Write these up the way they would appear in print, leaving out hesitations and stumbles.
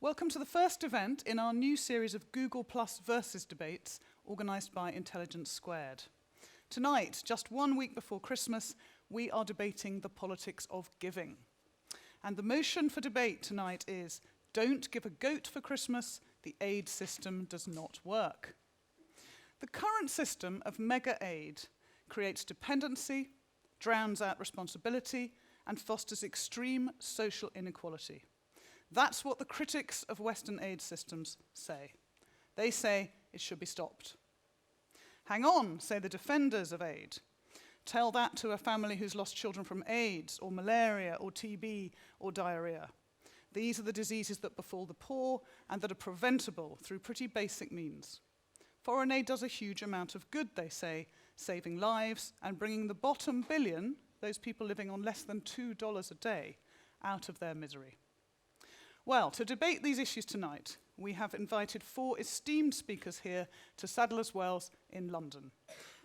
Welcome to the first event in our new series of Google Plus Versus debates organised by Intelligence Squared. Tonight, just 1 week before Christmas, we are debating the politics of giving. And the motion for debate tonight is, don't give a goat for Christmas, the aid system does not work. The current system of mega aid creates dependency, drowns out responsibility, and fosters extreme social inequality. That's what the critics of Western aid systems say. They say it should be stopped. Hang on, say the defenders of aid. Tell that to a family who's lost children from AIDS, or malaria, or TB, or diarrhea. These are the diseases that befall the poor and that are preventable through pretty basic means. Foreign aid does a huge amount of good, they say, saving lives and bringing the bottom billion, those people living on less than $2 a day, out of their misery. Well, to debate these issues tonight, we have invited 4 esteemed speakers here to Sadler's Wells in London.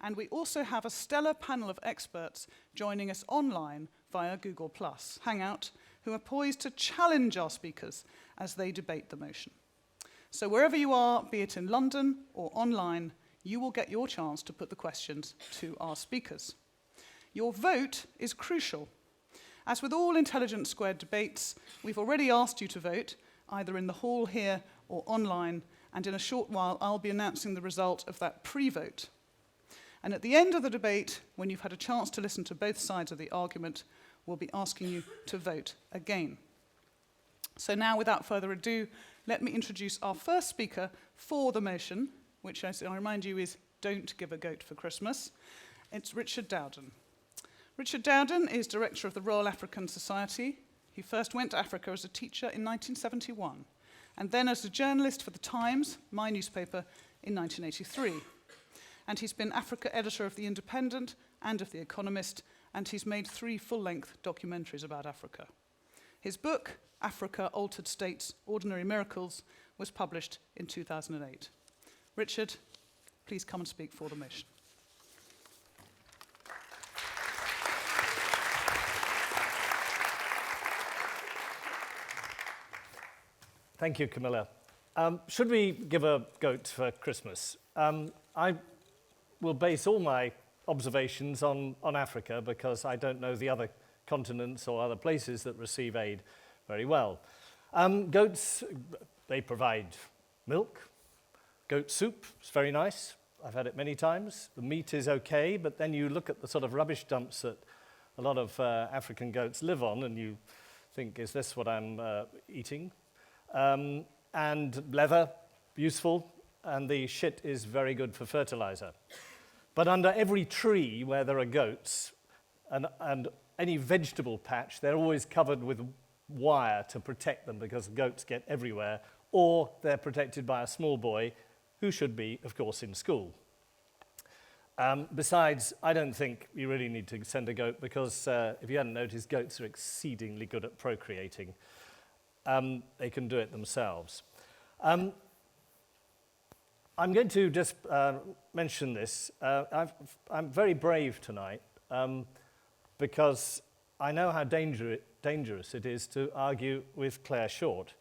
And we also have a stellar panel of experts joining us online via Google Plus Hangout, who are poised to challenge our speakers as they debate the motion. So wherever you are, be it in London or online, you will get your chance to put the questions to our speakers. Your vote is crucial. As with all Intelligence Squared debates, we've already asked you to vote, either in the hall here or online, and in a short while I'll be announcing the result of that pre-vote. And at the end of the debate, when you've had a chance to listen to both sides of the argument, we'll be asking you to vote again. So now, without further ado, let me introduce our first speaker for the motion, which I remind you is Don't Give a Goat for Christmas. It's Richard Dowden. Richard Dowden is director of the Royal African Society. He first went to Africa as a teacher in 1971, and then as a journalist for The Times, my newspaper, in 1983. And he's been Africa editor of The Independent and of The Economist, and he's made 3 full-length documentaries about Africa. His book, Africa, Altered States, Ordinary Miracles, was published in 2008. Richard, please come and speak for the motion. Thank you, Camilla. Should we give a goat for Christmas? I will base all my observations on Africa because I don't know the other continents or other places that receive aid very well. Goats, they provide milk. Goat soup is very nice. I've had it many times. The meat is okay, but then you look at the sort of rubbish dumps that a lot of African goats live on and you think, is this what I'm eating? And leather, useful, and the shit is very good for fertilizer. But under every tree where there are goats and any vegetable patch, they're always covered with wire to protect them because goats get everywhere, or they're protected by a small boy who should be, of course, in school. Besides, I don't think you really need to send a goat because, if you hadn't noticed, goats are exceedingly good at procreating. They can do it themselves. I'm going to just mention this. I'm very brave tonight because I know how dangerous it is to argue with Clare Short.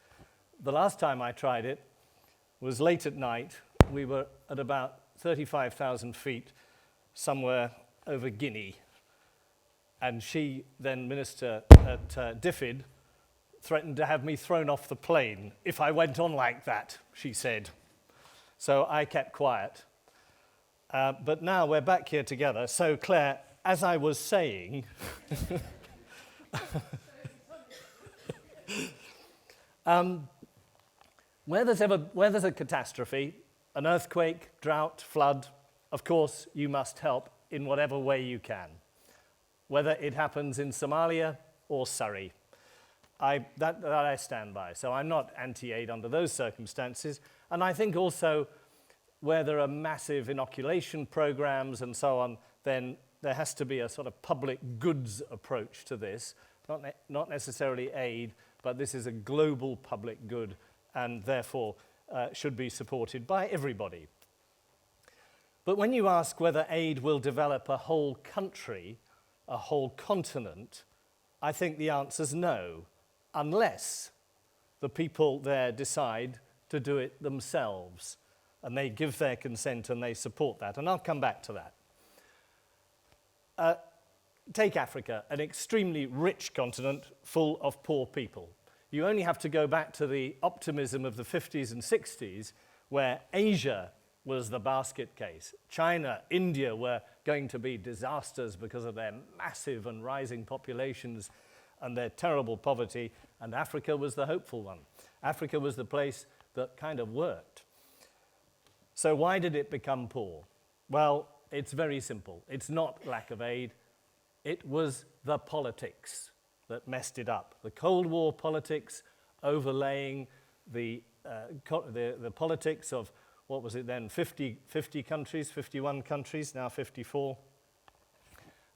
The last time I tried it was late at night. We were at about 35,000 feet somewhere over Guinea. And she, then minister at DFID, threatened to have me thrown off the plane if I went on like that, she said. So I kept quiet. But now we're back here together. So Claire, as I was saying, where there's a catastrophe, an earthquake, drought, flood, of course you must help in whatever way you can, whether it happens in Somalia or Surrey. That I stand by. So I'm not anti-aid under those circumstances. And I think also where there are massive inoculation programs and so on, then there has to be a sort of public goods approach to this. Not necessarily aid, but this is a global public good and therefore should be supported by everybody. But when you ask whether aid will develop a whole country, a whole continent, I think the answer's no. Unless the people there decide to do it themselves. And they give their consent and they support that. And I'll come back to that. Take Africa, an extremely rich continent full of poor people. You only have to go back to the optimism of the 50s and 60s, where Asia was the basket case. China, India were going to be disasters because of their massive and rising populations and their terrible poverty, and Africa was the hopeful one. Africa was the place that kind of worked. So why did it become poor? Well, it's very simple. It's not lack of aid. It was the politics that messed it up. The Cold War politics overlaying the politics of, what was it then, 50 countries, 51 countries, now 54.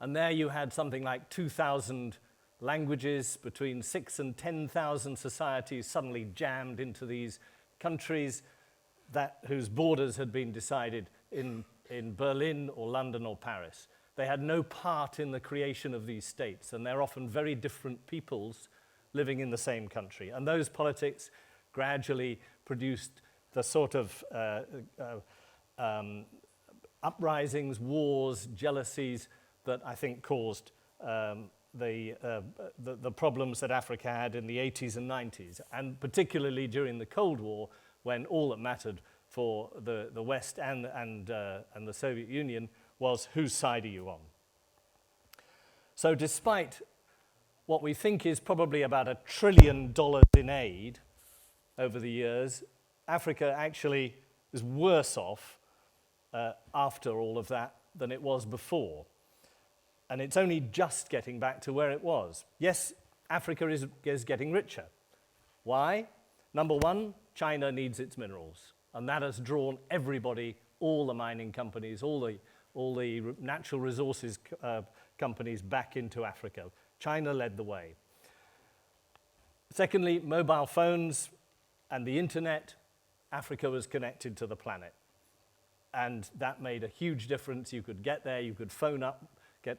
And there you had something like 2,000 languages, between 6,000 and 10,000 societies suddenly jammed into these countries whose borders had been decided in Berlin or London or Paris. They had no part in the creation of these states, and they're often very different peoples living in the same country. And those politics gradually produced the sort of uprisings, wars, jealousies that I think caused the problems that Africa had in the 80s and 90s, and particularly during the Cold War, when all that mattered for the West and the Soviet Union was whose side are you on. So despite what we think is probably about $1 trillion in aid over the years, Africa actually is worse off after all of that than it was before. And it's only just getting back to where it was. Yes, Africa is getting richer. Why? Number one, China needs its minerals. And that has drawn everybody, all the mining companies, all the natural resources companies back into Africa. China led the way. Secondly, mobile phones and the internet. Africa was connected to the planet. And that made a huge difference. You could get there, you could phone up, get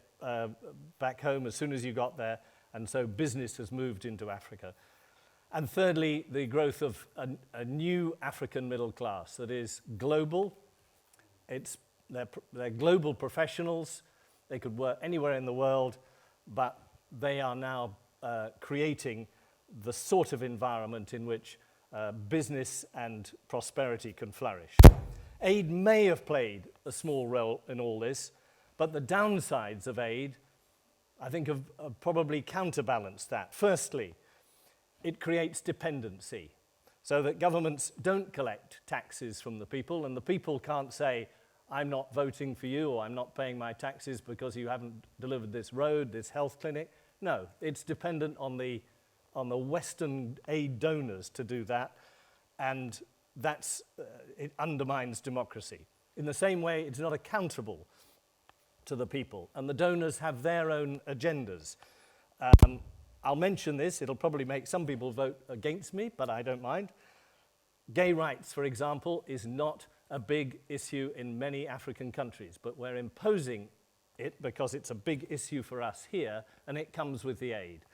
back home as soon as you got there. And so business has moved into Africa. And thirdly, the growth of a new African middle class that is global. They're global professionals. They could work anywhere in the world, but they are now creating the sort of environment in which business and prosperity can flourish. Aid may have played a small role in all this, but the downsides of aid, I think, have probably counterbalanced that. Firstly, it creates dependency, so that governments don't collect taxes from the people, and the people can't say, I'm not voting for you, or I'm not paying my taxes because you haven't delivered this road, this health clinic. No, it's dependent on the Western aid donors to do that, and it undermines democracy. In the same way, it's not accountable to the people, and the donors have their own agendas. I'll mention this, it'll probably make some people vote against me, but I don't mind. Gay rights, for example, is not a big issue in many African countries, but we're imposing it because it's a big issue for us here, and it comes with the aid.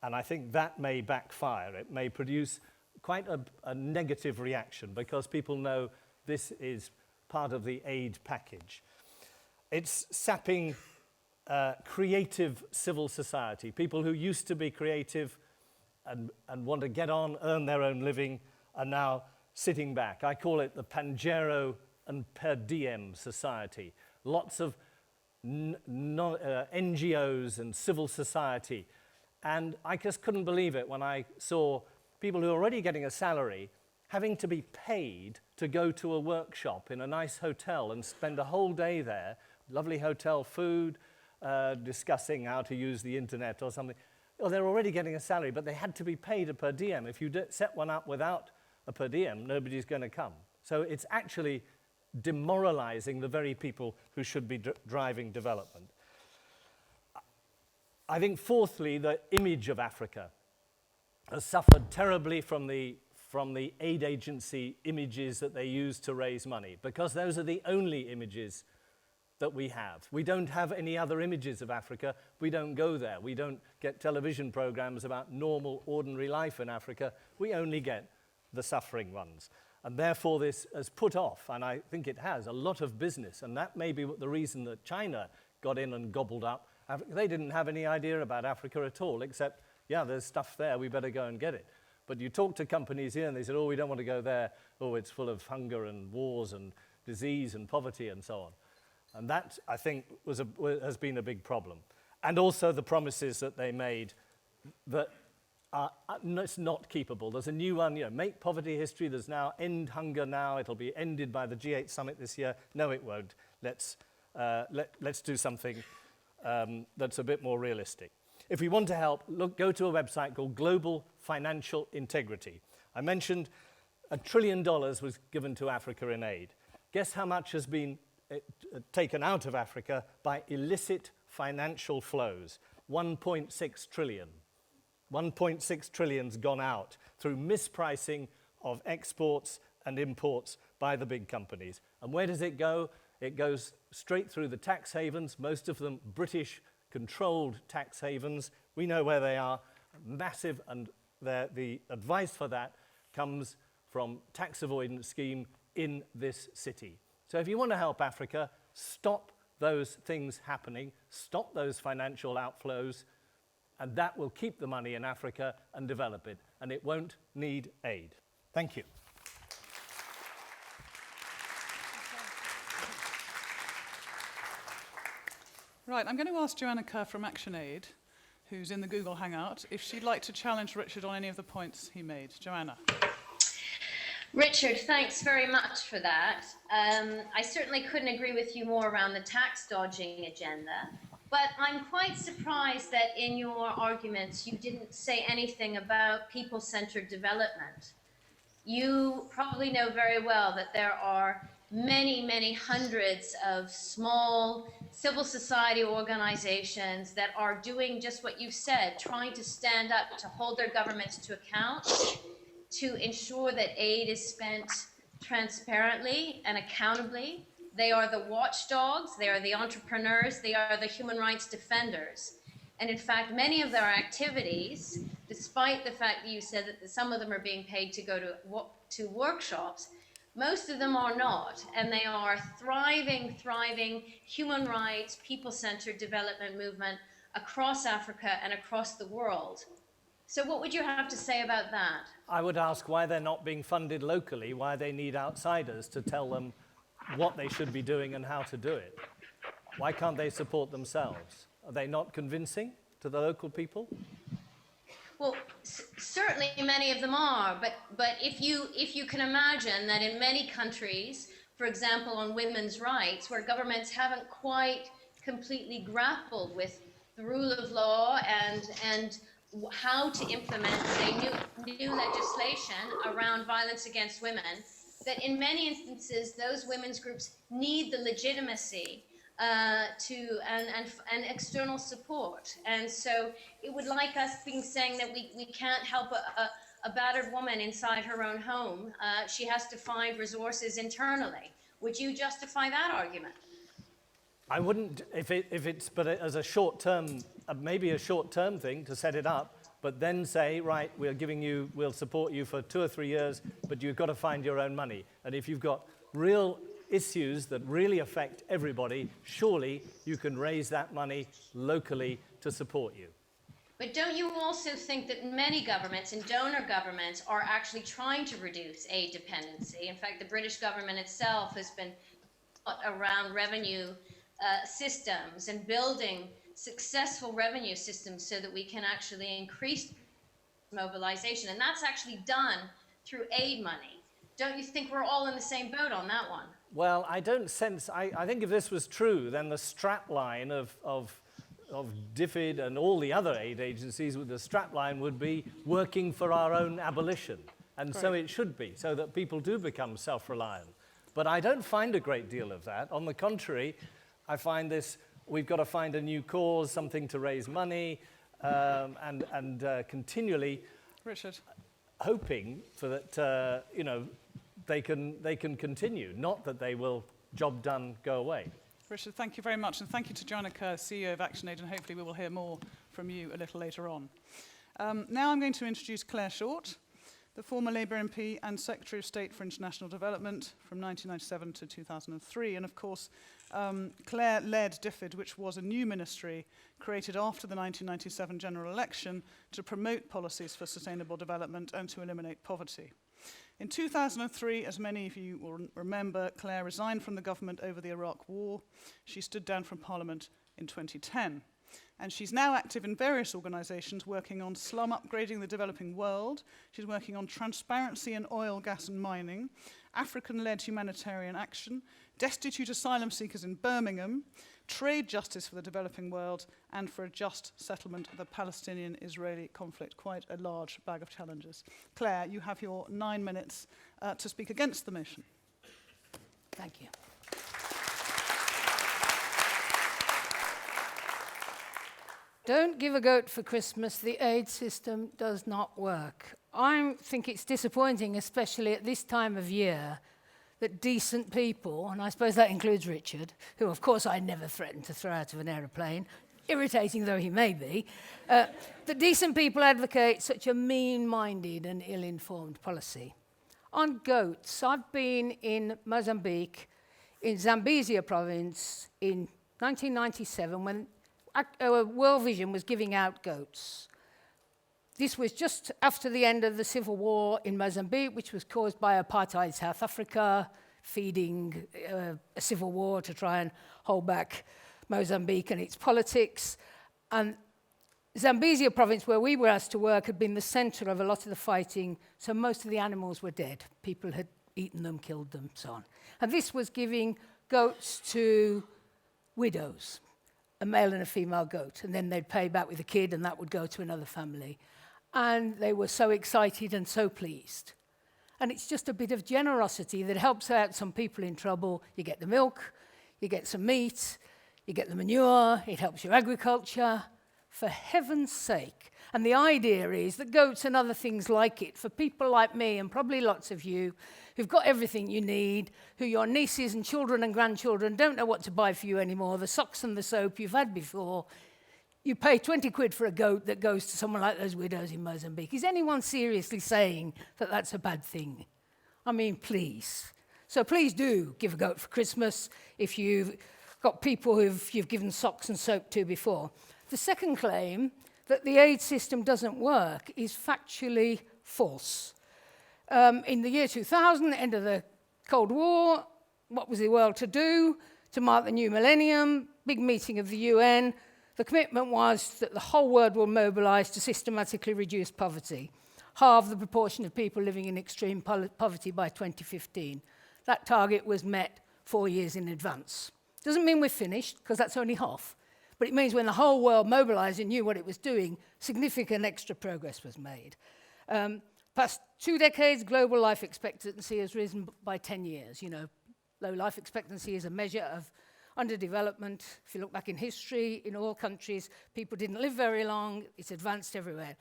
And I think that may backfire. It may produce quite a negative reaction because people know this is part of the aid package. It's sapping creative civil society. People who used to be creative and want to get on, earn their own living, are now sitting back. I call it the Pajero and per diem society. Lots of NGOs and civil society. And I just couldn't believe it when I saw people who are already getting a salary having to be paid to go to a workshop in a nice hotel and spend a whole day there, lovely hotel food, discussing how to use the internet or something. Well, they're already getting a salary, but they had to be paid a per diem. If you set one up without a per diem, nobody's going to come. So it's actually demoralizing the very people who should be driving development. I think, fourthly, the image of Africa has suffered terribly from the aid agency images that they use to raise money, because those are the only images that we have. We don't have any other images of Africa. We don't go there. We don't get television programs about normal, ordinary life in Africa. We only get the suffering ones. And therefore, this has put off, and I think it has, a lot of business. And that may be the reason that China got in and gobbled up Africa. They didn't have any idea about Africa at all, except, yeah, there's stuff there, we better go and get it. But you talk to companies here, and they said, oh, we don't want to go there. Oh, it's full of hunger and wars and disease and poverty and so on. And that, I think, has been a big problem. And also the promises that they made that it's not keepable. There's a new one, make poverty history. There's now end hunger now. It'll be ended by the G8 summit this year. No, it won't. Let's do something that's a bit more realistic. If we want to help, go to a website called Global Financial Integrity. I mentioned $1 trillion was given to Africa in aid. Guess how much has been taken out of Africa by illicit financial flows? 1.6 trillion. 1.6 trillion's gone out through mispricing of exports and imports by the big companies. And where does it go? It goes straight through the tax havens, most of them British-controlled tax havens. We know where they are, massive, and the advice for that comes from tax avoidance scheme in this city. So if you want to help Africa, stop those things happening, stop those financial outflows, and that will keep the money in Africa and develop it, and it won't need aid. Thank you. Right, I'm going to ask Joanna Kerr from ActionAid, who's in the Google Hangout, if she'd like to challenge Richard on any of the points he made. Joanna. Richard, thanks very much for that. I certainly couldn't agree with you more around the tax dodging agenda, but I'm quite surprised that in your arguments you didn't say anything about people-centered development. You probably know very well that there are many, many hundreds of small civil society organizations that are doing just what you've said, trying to stand up to hold their governments to account, to ensure that aid is spent transparently and accountably. They are the watchdogs, they are the entrepreneurs, they are the human rights defenders. And in fact, many of their activities, despite the fact that you said that some of them are being paid to go to workshops, most of them are not. And they are thriving human rights, people-centered development movement across Africa and across the world. So what would you have to say about that? I would ask why they're not being funded locally, why they need outsiders to tell them what they should be doing and how to do it. Why can't they support themselves? Are they not convincing to the local people? Well, certainly many of them are, but if you can imagine that in many countries, for example, on women's rights, where governments haven't quite completely grappled with the rule of law and how to implement, say, new legislation around violence against women, that in many instances those women's groups need the legitimacy and external support. And so it would like us saying that we can't help a battered woman inside her own home. She has to find resources internally. Would you justify that argument? I wouldn't, but as a short-term, maybe a short-term thing to set it up, but then say, right, we'll support you for 2 or 3 years, but you've got to find your own money. And if you've got real issues that really affect everybody, surely you can raise that money locally to support you. But don't you also think that many governments and donor governments are actually trying to reduce aid dependency? In fact, the British government itself has been around revenue systems and building successful revenue systems so that we can actually increase mobilization. And that's actually done through aid money. Don't you think we're all in the same boat on that one? Well, I think if this was true, then the strapline of DFID and all the other aid agencies with the strapline would be working for our own abolition. And so it should be, so that people do become self-reliant. But I don't find a great deal of that. On the contrary, I find we've got to find a new cause, something to raise money, and continually Richard. hoping for that, they can continue, not that they will, job done, go away. Richard, thank you very much, and thank you to Joanna Kerr, CEO of ActionAid, and hopefully we will hear more from you a little later on. Now I'm going to introduce Clare Short, the former Labour MP and Secretary of State for International Development from 1997 to 2003. And of course, Clare led DFID, which was a new ministry created after the 1997 general election to promote policies for sustainable development and to eliminate poverty. In 2003, as many of you will remember, Clare resigned from the government over the Iraq War. She stood down from Parliament in 2010. And she's now active in various organisations working on slum upgrading the developing world. She's working on transparency in oil, gas and mining, African-led humanitarian action, destitute asylum seekers in Birmingham, trade justice for the developing world, and for a just settlement of the Palestinian-Israeli conflict. Quite a large bag of challenges. Clare, you have your 9 minutes to speak against the motion. Thank you. Don't give a goat for Christmas. The aid system does not work. I think it's disappointing, especially at this time of year, that decent people, and I suppose that includes Richard, who of course I never threatened to throw out of an aeroplane, irritating though he may be, that decent people advocate such a mean-minded and ill-informed policy. On goats, I've been in Mozambique, in Zambezia province, in 1997, when World Vision was giving out goats. This was just after the end of the civil war in Mozambique, which was caused by apartheid South Africa, feeding a civil war to try and hold back Mozambique and its politics. And Zambezia province, where we were asked to work, had been the centre of a lot of the fighting, so most of the animals were dead. People had eaten them, killed them, so on. And this was giving goats to widows, a male and a female goat, and then they'd pay back with a kid, and that would go to another family. And they were so excited and so pleased. And it's just a bit of generosity that helps out some people in trouble. You get the milk, you get some meat, you get the manure, it helps your agriculture. For heaven's sake. And the idea is that goats and other things like it, for people like me and probably lots of you, who've got everything you need, who your nieces and children and grandchildren don't know what to buy for you anymore, the socks and the soap you've had before, you pay 20 quid for a goat that goes to someone like those widows in Mozambique. Is anyone seriously saying that that's a bad thing? I mean, please. So please do give a goat for Christmas if you've got people you've given socks and soap to before. The second claim, that the aid system doesn't work, is factually false. In the year 2000, end of the Cold War, what was the world to do to mark the new millennium? Big meeting of the UN. The commitment was that the whole world will mobilise to systematically reduce poverty, halve the proportion of people living in extreme poverty by 2015. That target was met 4 years in advance. Doesn't mean we're finished, because that's only half. But it means when the whole world mobilised and knew what it was doing, significant extra progress was made. Past 2 decades, global life expectancy has risen by 10 years. You know, low life expectancy is a measure of underdevelopment. If you look back in history, in all countries, people didn't live very long. It's advanced everywhere.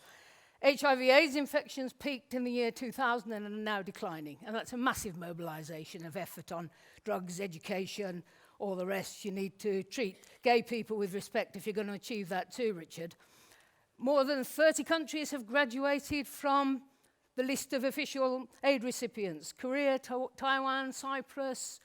HIV/AIDS infections peaked in the year 2000 and are now declining. And that's a massive mobilisation of effort on drugs, education, all the rest. You need to treat gay people with respect if you're going to achieve that too, Richard. More than 30 countries have graduated from the list of official aid recipients. Korea, Taiwan, Cyprus,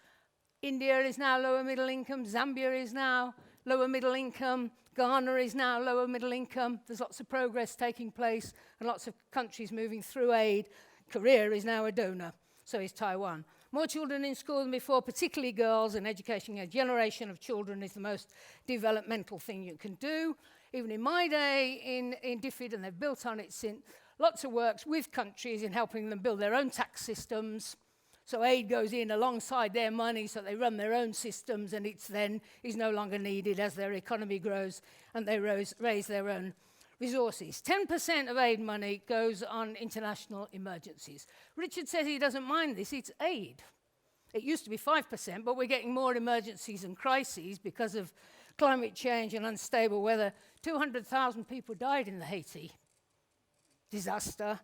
India is now lower middle income, Zambia is now lower middle income, Ghana is now lower middle income. There's lots of progress taking place and lots of countries moving through aid. Korea is now a donor, so is Taiwan. More children in school than before, particularly girls, and educating a generation of children is the most developmental thing you can do. Even in my day in DFID, and they've built on it since, lots of works with countries in helping them build their own tax systems. So aid goes in alongside their money, so they run their own systems, and it's then is no longer needed as their economy grows and they raise their own resources. 10% of aid money goes on international emergencies. Richard says he doesn't mind this, it's aid. It used to be 5%, but we're getting more emergencies and crises because of climate change and unstable weather. 200,000 people died in the Haiti disaster.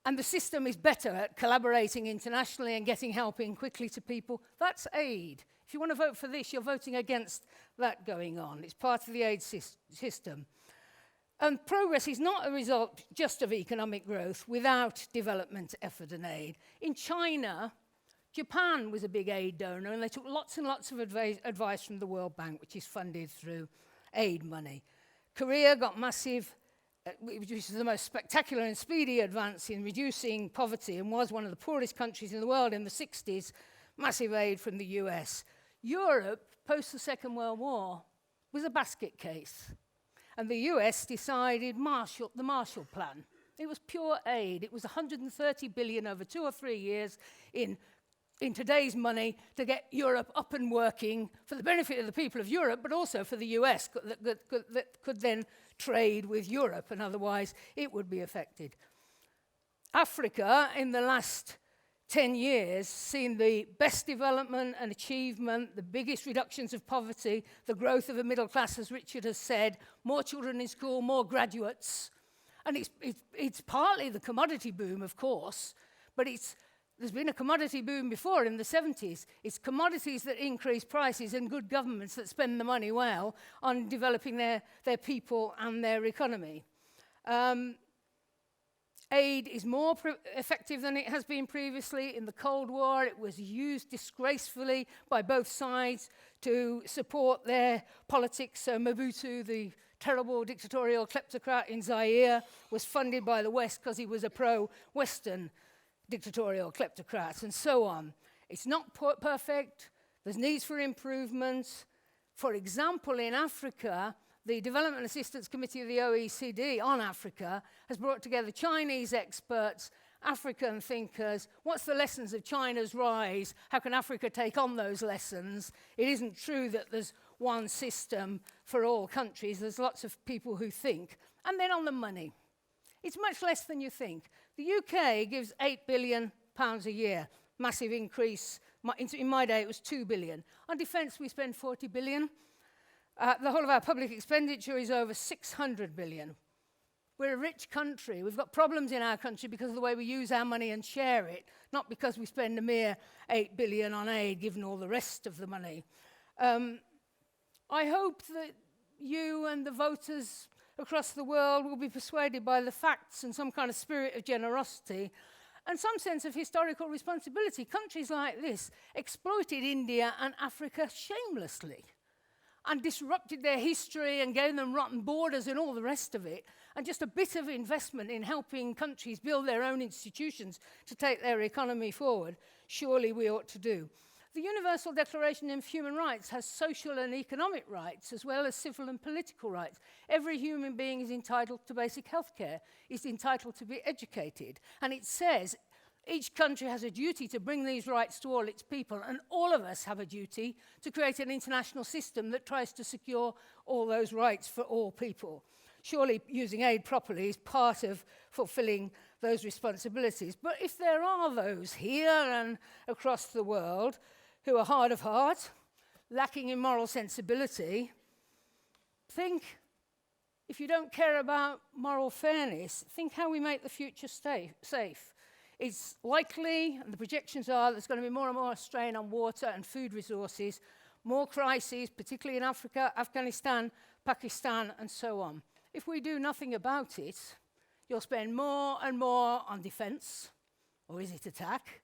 and the system is better at collaborating internationally and getting help in quickly to people, that's aid. If you want to vote for this, you're voting against that going on. It's part of the aid system. And progress is not a result just of economic growth without development effort and aid. In China, Japan was a big aid donor, and they took lots and lots of advice from the World Bank, which is funded through aid money. Korea got massive, which is the most spectacular and speedy advance in reducing poverty and was one of the poorest countries in the world in the 60s, massive aid from the US. Europe, post the Second World War, was a basket case. And the US decided the Marshall Plan. It was pure aid. It was 130 billion over 2 or 3 years in today's money to get Europe up and working for the benefit of the people of Europe, but also for the US that could then trade with Europe, and otherwise it would be affected. Africa, in the last 10 years, seen the best development and achievement, the biggest reductions of poverty, the growth of a middle class, as Richard has said, more children in school, more graduates. And it's partly the commodity boom, of course, but there's been a commodity boom before in the 70s. It's commodities that increase prices and good governments that spend the money well on developing their people and their economy. Aid is more effective than it has been previously. In the Cold War, it was used disgracefully by both sides to support their politics. So Mobutu, the terrible dictatorial kleptocrat in Zaire, was funded by the West because he was a pro-Western dictatorial kleptocrat, and so on. It's not perfect. There's needs for improvement. For example, in Africa, the Development Assistance Committee of the OECD on Africa has brought together Chinese experts, African thinkers. What's the lessons of China's rise? How can Africa take on those lessons? It isn't true that there's one system for all countries. There's lots of people who think. And then on the money. It's much less than you think. The UK gives £8 billion a year, massive increase. In my day, it was £2 billion. On defence, we spend £40 billion. The whole of our public expenditure is over £600 billion. We're a rich country. We've got problems in our country because of the way we use our money and share it, not because we spend a mere £8 billion on aid, given all the rest of the money. I hope that you and the voters across the world will be persuaded by the facts and some kind of spirit of generosity and some sense of historical responsibility. Countries like this exploited India and Africa shamelessly and disrupted their history and gave them rotten borders and all the rest of it. And just a bit of investment in helping countries build their own institutions to take their economy forward, surely we ought to do. The Universal Declaration of Human Rights has social and economic rights as well as civil and political rights. Every human being is entitled to basic health care, is entitled to be educated. And it says each country has a duty to bring these rights to all its people, and all of us have a duty to create an international system that tries to secure all those rights for all people. Surely using aid properly is part of fulfilling those responsibilities. But if there are those here and across the world who are hard of heart, lacking in moral sensibility, think, if you don't care about moral fairness, think how we make the future safe. It's likely, and the projections are, there's going to be more and more strain on water and food resources, more crises, particularly in Africa, Afghanistan, Pakistan, and so on. If we do nothing about it, you'll spend more and more on defense, or is it attack,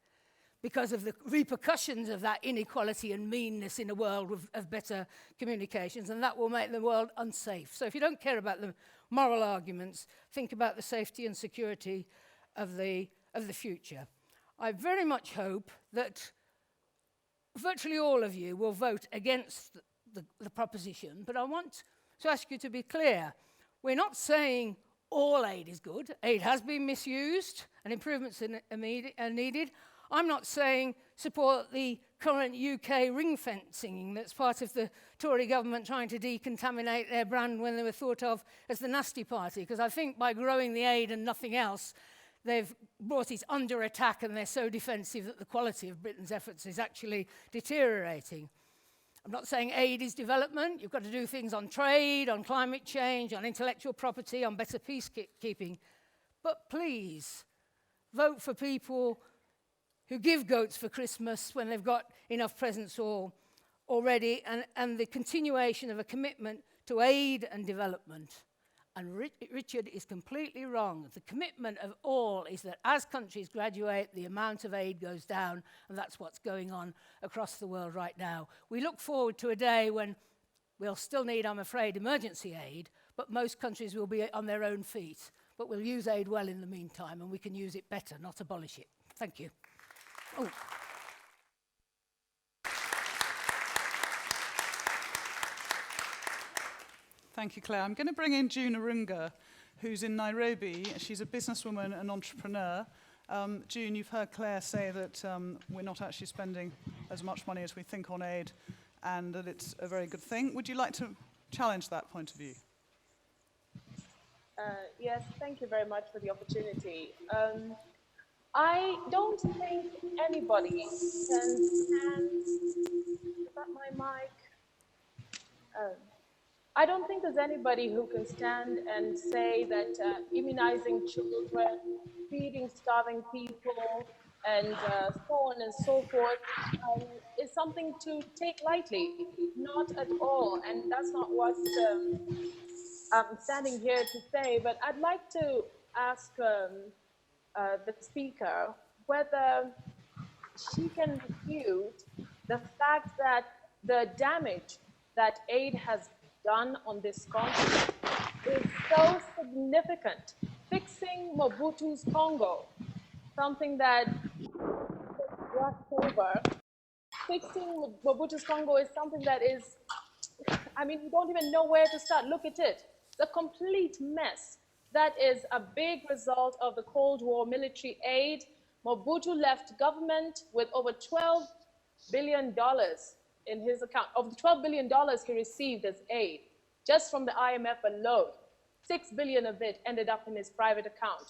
because of the repercussions of that inequality and meanness in a world of better communications, and that will make the world unsafe. So if you don't care about the moral arguments, think about the safety and security of the future. I very much hope that virtually all of you will vote against the proposition, but I want to ask you to be clear. We're not saying all aid is good. Aid has been misused, and improvements are needed. I'm not saying support the current UK ring fencing that's part of the Tory government trying to decontaminate their brand when they were thought of as the nasty party, because I think by growing the aid and nothing else, they've brought it under attack and they're so defensive that the quality of Britain's efforts is actually deteriorating. I'm not saying aid is development. You've got to do things on trade, on climate change, on intellectual property, on better peacekeeping. But please, vote for people who give goats for Christmas when they've got enough presents already, and the continuation of a commitment to aid and development. And Richard is completely wrong. The commitment of all is that as countries graduate, the amount of aid goes down, and that's what's going on across the world right now. We look forward to a day when we'll still need, I'm afraid, emergency aid, but most countries will be on their own feet. But we'll use aid well in the meantime, and we can use it better, not abolish it. Thank you. Oh. Thank you, Claire. I'm going to bring in June Arunga, who's in Nairobi. She's a businesswoman and entrepreneur. June, you've heard Claire say that we're not actually spending as much money as we think on aid, and that it's a very good thing. Would you like to challenge that point of view? Yes, thank you very much for the opportunity. I don't think anybody can stand... Is that my mic? I don't think there's anybody who can stand and say that immunizing children, feeding starving people, and so on and so forth is something to take lightly. Not at all, and that's not what I'm standing here to say. But I'd like to ask the speaker whether she can refute the fact that the damage that aid has done on this continent is so significant. Fixing Mobutu's Congo, something that brushed over. Fixing Mobutu's Congo is something that is, I mean, you don't even know where to start. Look at it. The complete mess. That is a big result of the Cold War military aid. Mobutu left government with over $12 billion in his account. Of the $12 billion he received as aid, just from the IMF alone, $6 billion of it ended up in his private account.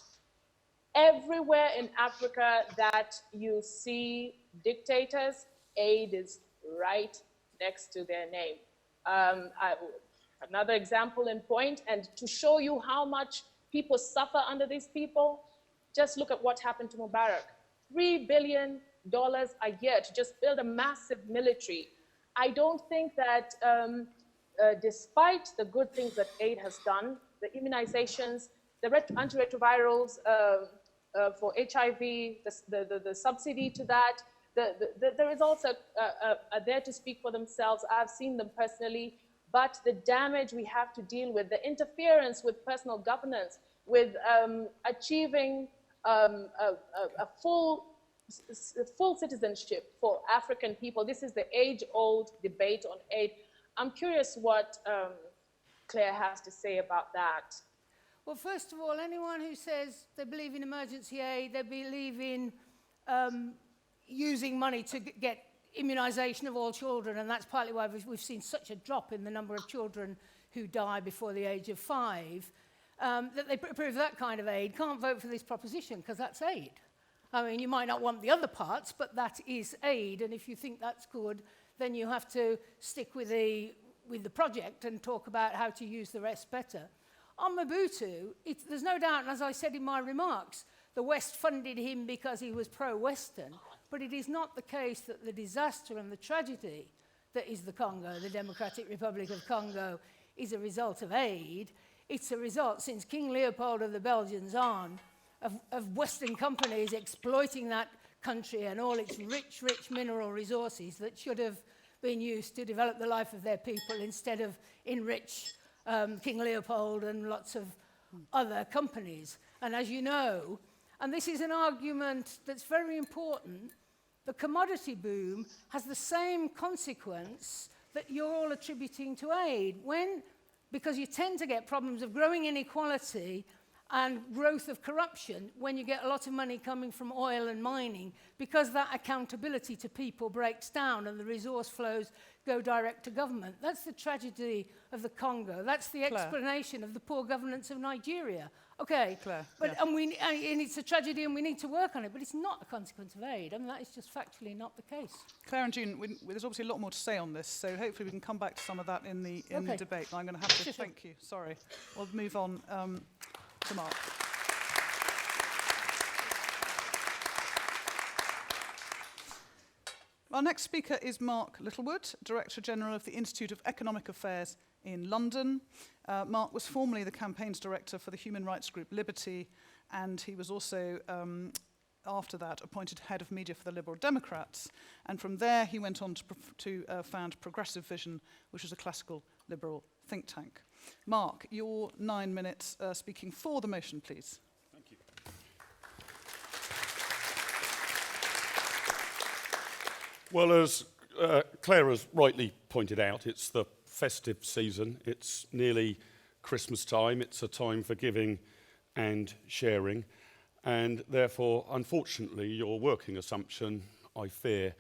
Everywhere in Africa that you see dictators, aid is right next to their name. Another example in point, and to show you how much people suffer under these people, just look at what happened to Mubarak. $3 billion a year to just build a massive military. I don't think that despite the good things that aid has done, the immunizations, the antiretrovirals for HIV, the subsidy to that, the results are there to speak for themselves. I've seen them personally, but the damage we have to deal with, the interference with personal governance, with achieving a full citizenship for African people. This is the age-old debate on aid. I'm curious what Claire has to say about that. Well, first of all, anyone who says they believe in emergency aid, they believe in using money to get immunisation of all children, and that's partly why we've seen such a drop in the number of children who die before the age of 5, that they approve that kind of aid, can't vote for this proposition, because that's aid. I mean, you might not want the other parts, but that is aid, and if you think that's good, then you have to stick with the project and talk about how to use the rest better. On Mobutu, there's no doubt, and as I said in my remarks, the West funded him because he was pro-Western, but it is not the case that the disaster and the tragedy that is the Congo, the Democratic Republic of Congo, is a result of aid. It's a result, since King Leopold of the Belgians on, of Western companies exploiting that country and all its rich, rich mineral resources that should have been used to develop the life of their people instead of enrich King Leopold and lots of other companies. And as you know, and this is an argument that's very important, the commodity boom has the same consequence that you're all attributing to aid. Because you tend to get problems of growing inequality and growth of corruption when you get a lot of money coming from oil and mining, because that accountability to people breaks down and the resource flows go direct to government. That's the tragedy of the Congo. That's the explanation of the poor governance of Nigeria. Okay, Claire, but and it's a tragedy and we need to work on it, but it's not a consequence of aid. I mean, that is just factually not the case. Claire and June, there's obviously a lot more to say on this, so hopefully we can come back to some of that in the debate. I'm going to have to thank you. Sorry. We'll move on to Mark. Our next speaker is Mark Littlewood, Director General of the Institute of Economic Affairs in London. Mark was formerly the campaigns director for the human rights group Liberty, and he was also, after that, appointed head of media for the Liberal Democrats. And from there, he went on to found Progressive Vision, which is a classical liberal think tank. Mark, your 9 minutes speaking for the motion, please. Thank you. Well, as Clare has rightly pointed out, it's the festive season. It's nearly Christmas time. It's a time for giving and sharing. And therefore, unfortunately, your working assumption, I fear,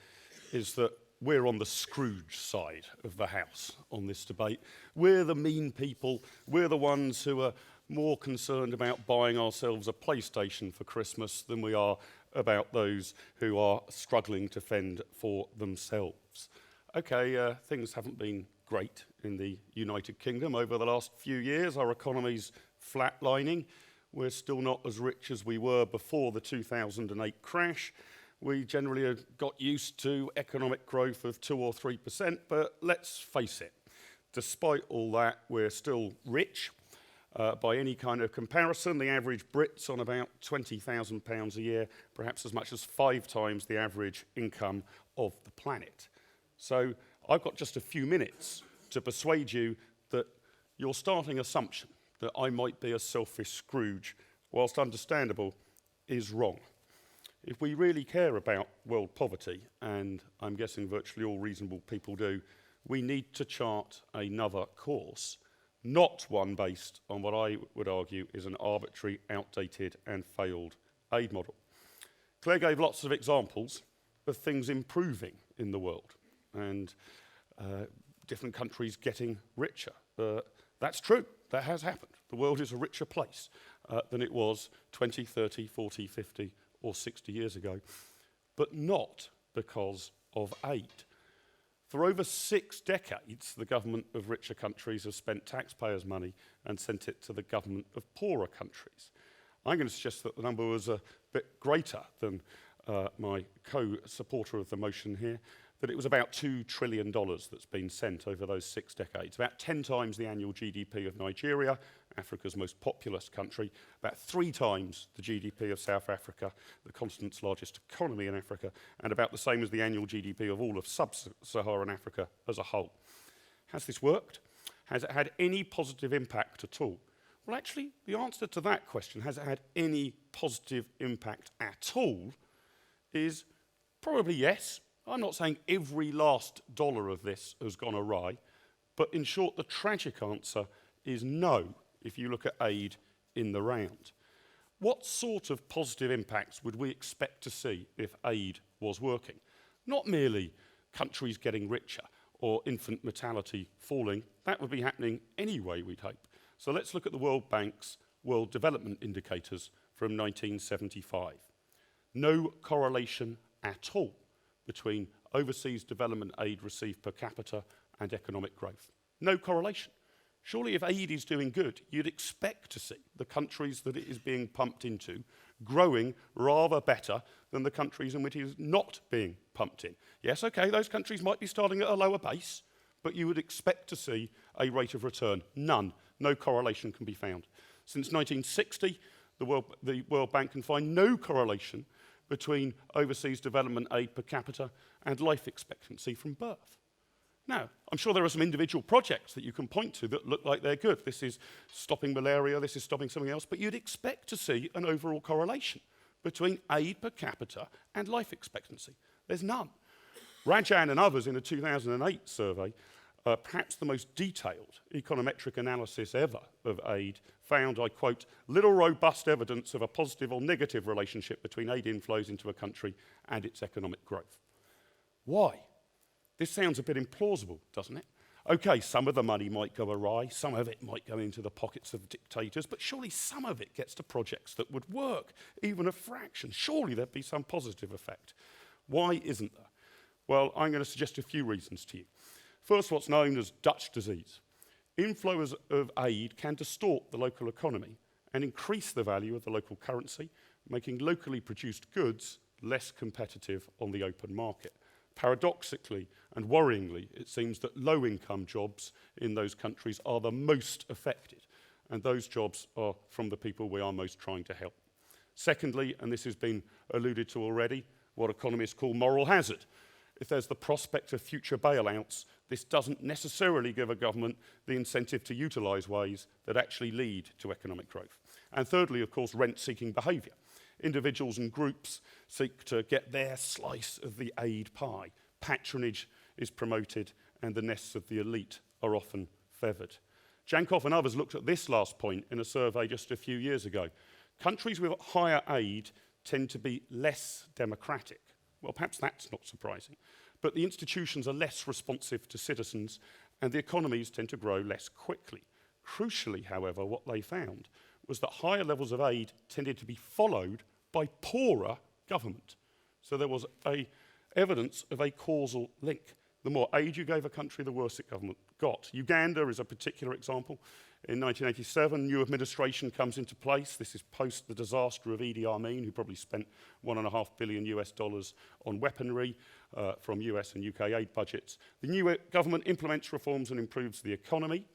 is that we're on the Scrooge side of the house on this debate. We're the mean people. We're the ones who are more concerned about buying ourselves a PlayStation for Christmas than we are about those who are struggling to fend for themselves. Okay, things haven't been great in the United Kingdom over the last few years. Our economy's flatlining. We're still not as rich as we were before the 2008 crash. We generally have got used to economic growth of 2 or 3%, but let's face it, despite all that, we're still rich. By any kind of comparison, the average Brit's on about £20,000 a year, perhaps as much as 5 times the average income of the planet. So I've got just a few minutes to persuade you that your starting assumption that I might be a selfish Scrooge, whilst understandable, is wrong. If we really care about world poverty, and I'm guessing virtually all reasonable people do, we need to chart another course, not one based on what I would argue is an arbitrary, outdated and failed aid model. Clare gave lots of examples of things improving in the world and different countries getting richer. That's true, that has happened. The world is a richer place than it was 20, 30, 40, 50 or 60 years ago, but not because of aid. For over 6 decades, the government of richer countries has spent taxpayers' money and sent it to the government of poorer countries. I'm going to suggest that the number was a bit greater than my co-supporter of the motion here, that it was about $2 trillion that's been sent over those 6 decades, about 10 times the annual GDP of Nigeria, Africa's most populous country, about 3 times the GDP of South Africa, the continent's largest economy in Africa, and about the same as the annual GDP of all of sub-Saharan Africa as a whole. Has this worked? Has it had any positive impact at all? Well, actually, the answer to that question, has it had any positive impact at all, is probably yes. I'm not saying every last dollar of this has gone awry, but in short, the tragic answer is no, if you look at aid in the round. What sort of positive impacts would we expect to see if aid was working? Not merely countries getting richer or infant mortality falling. That would be happening anyway, we'd hope. So let's look at the World Bank's World Development Indicators from 1975. No correlation at all between overseas development aid received per capita and economic growth. No correlation. Surely if aid is doing good, you'd expect to see the countries that it is being pumped into growing rather better than the countries in which it is not being pumped in. Yes, okay, those countries might be starting at a lower base, but you would expect to see a rate of return. None. No correlation can be found. Since 1960, the World Bank can find no correlation between overseas development aid per capita and life expectancy from birth. Now, I'm sure there are some individual projects that you can point to that look like they're good. This is stopping malaria, this is stopping something else, but you'd expect to see an overall correlation between aid per capita and life expectancy. There's none. Rajan and others in a 2008 survey, perhaps the most detailed econometric analysis ever of aid, found, I quote, little robust evidence of a positive or negative relationship between aid inflows into a country and its economic growth. Why? This sounds a bit implausible, doesn't it? Okay, some of the money might go awry, some of it might go into the pockets of dictators, but surely some of it gets to projects that would work, even a fraction. Surely there'd be some positive effect. Why isn't there? Well, I'm going to suggest a few reasons to you. First, what's known as Dutch disease. Inflows of aid can distort the local economy and increase the value of the local currency, making locally produced goods less competitive on the open market. Paradoxically and worryingly, it seems that low-income jobs in those countries are the most affected, and those jobs are from the people we are most trying to help. Secondly, and this has been alluded to already, what economists call moral hazard. If there's the prospect of future bailouts, this doesn't necessarily give a government the incentive to utilise ways that actually lead to economic growth. And thirdly, of course, rent-seeking behaviour. Individuals and groups seek to get their slice of the aid pie. Patronage is promoted, and the nests of the elite are often feathered. Jankoff and others looked at this last point in a survey just a few years ago. Countries with higher aid tend to be less democratic. Well, perhaps that's not surprising. But the institutions are less responsive to citizens, and the economies tend to grow less quickly. Crucially, however, what they found was that higher levels of aid tended to be followed by poorer government. So there was evidence of a causal link. The more aid you gave a country, the worse government got. Uganda is a particular example. In 1987, new administration comes into place. This is post the disaster of Idi Amin, who probably spent $1.5 billion US on weaponry from US and UK aid budgets. The new government implements reforms and improves the economy.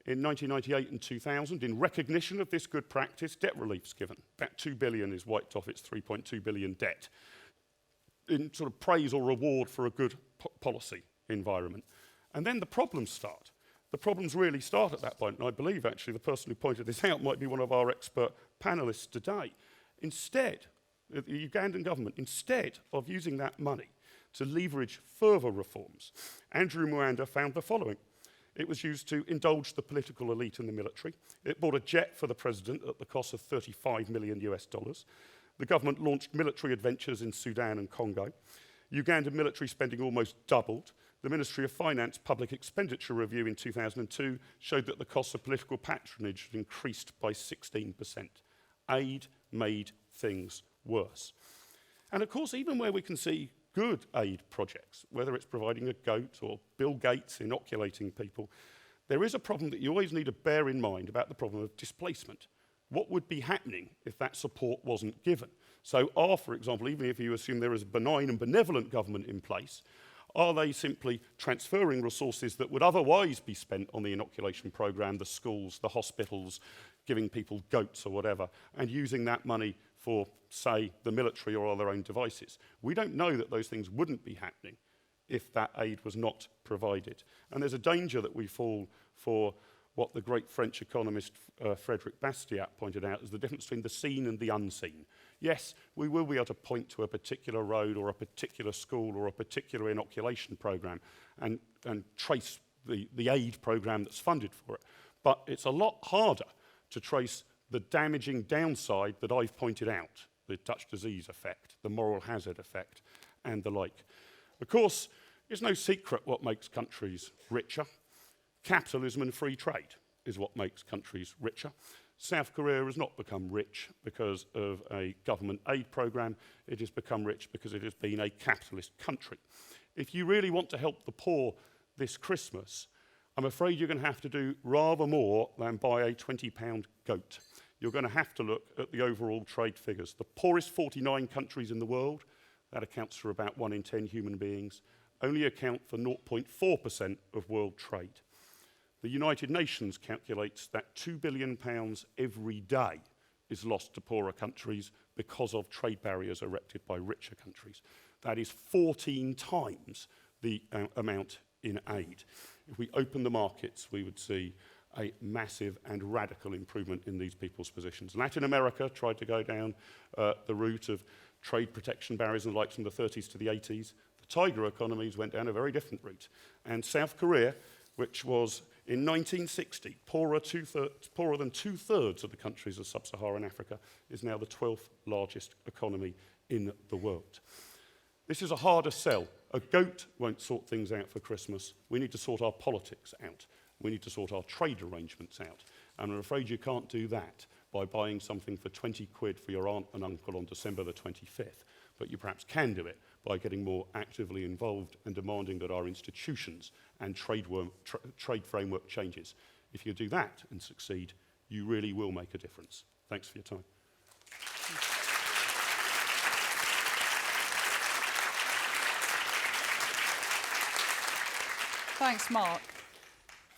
In 1998 and 2000, in recognition of this good practice, debt relief's given. About $2 billion is wiped off its $3.2 billion debt, in sort of praise or reward for a good policy environment. And then the problems start. The problems really start at that point, and I believe actually the person who pointed this out might be one of our expert panelists today. Instead, the Ugandan government, instead of using that money to leverage further reforms, Andrew Mwanda found the following. It was used to indulge the political elite and the military. It bought a jet for the president at the cost of $35 million US. The government launched military adventures in Sudan and Congo. Ugandan military spending almost doubled. The Ministry of Finance Public Expenditure Review in 2002 showed that the cost of political patronage had increased by 16%. Aid made things worse. And of course, even where we can see good aid projects, whether it's providing a goat or Bill Gates inoculating people, there is a problem that you always need to bear in mind about the problem of displacement. What would be happening if that support wasn't given? So for example, even if you assume there is a benign and benevolent government in place, are they simply transferring resources that would otherwise be spent on the inoculation program, the schools, the hospitals, giving people goats or whatever, and using that money for, say, the military or their own devices? We don't know that those things wouldn't be happening if that aid was not provided. And there's a danger that we fall for what the great French economist Frédéric Bastiat pointed out as the difference between the seen and the unseen. Yes, we will be able to point to a particular road or a particular school or a particular inoculation program and trace the aid program that's funded for it. But it's a lot harder to trace the damaging downside that I've pointed out, the Dutch disease effect, the moral hazard effect, and the like. Of course, it's no secret what makes countries richer. Capitalism and free trade is what makes countries richer. South Korea has not become rich because of a government aid program. It has become rich because it has been a capitalist country. If you really want to help the poor this Christmas, I'm afraid you're going to have to do rather more than buy a £20 goat. You're going to have to look at the overall trade figures. The poorest 49 countries in the world, that accounts for about 1 in 10 human beings, only account for 0.4% of world trade. The United Nations calculates that £2 billion every day is lost to poorer countries because of trade barriers erected by richer countries. That is 14 times the amount in aid. If we open the markets, we would see a massive and radical improvement in these people's positions. Latin America tried to go down the route of trade protection barriers and the likes from the 30s to the 80s. The tiger economies went down a very different route. And South Korea, which was in 1960 poorer than two-thirds of the countries of sub-Saharan Africa, is now the 12th largest economy in the world. This is a harder sell. A goat won't sort things out for Christmas. We need to sort our politics out. We need to sort our trade arrangements out. And I'm afraid you can't do that by buying something for 20 quid for your aunt and uncle on December the 25th. But you perhaps can do it by getting more actively involved and demanding that our institutions and trade framework changes. If you do that and succeed, you really will make a difference. Thanks for your time. Thanks, Mark.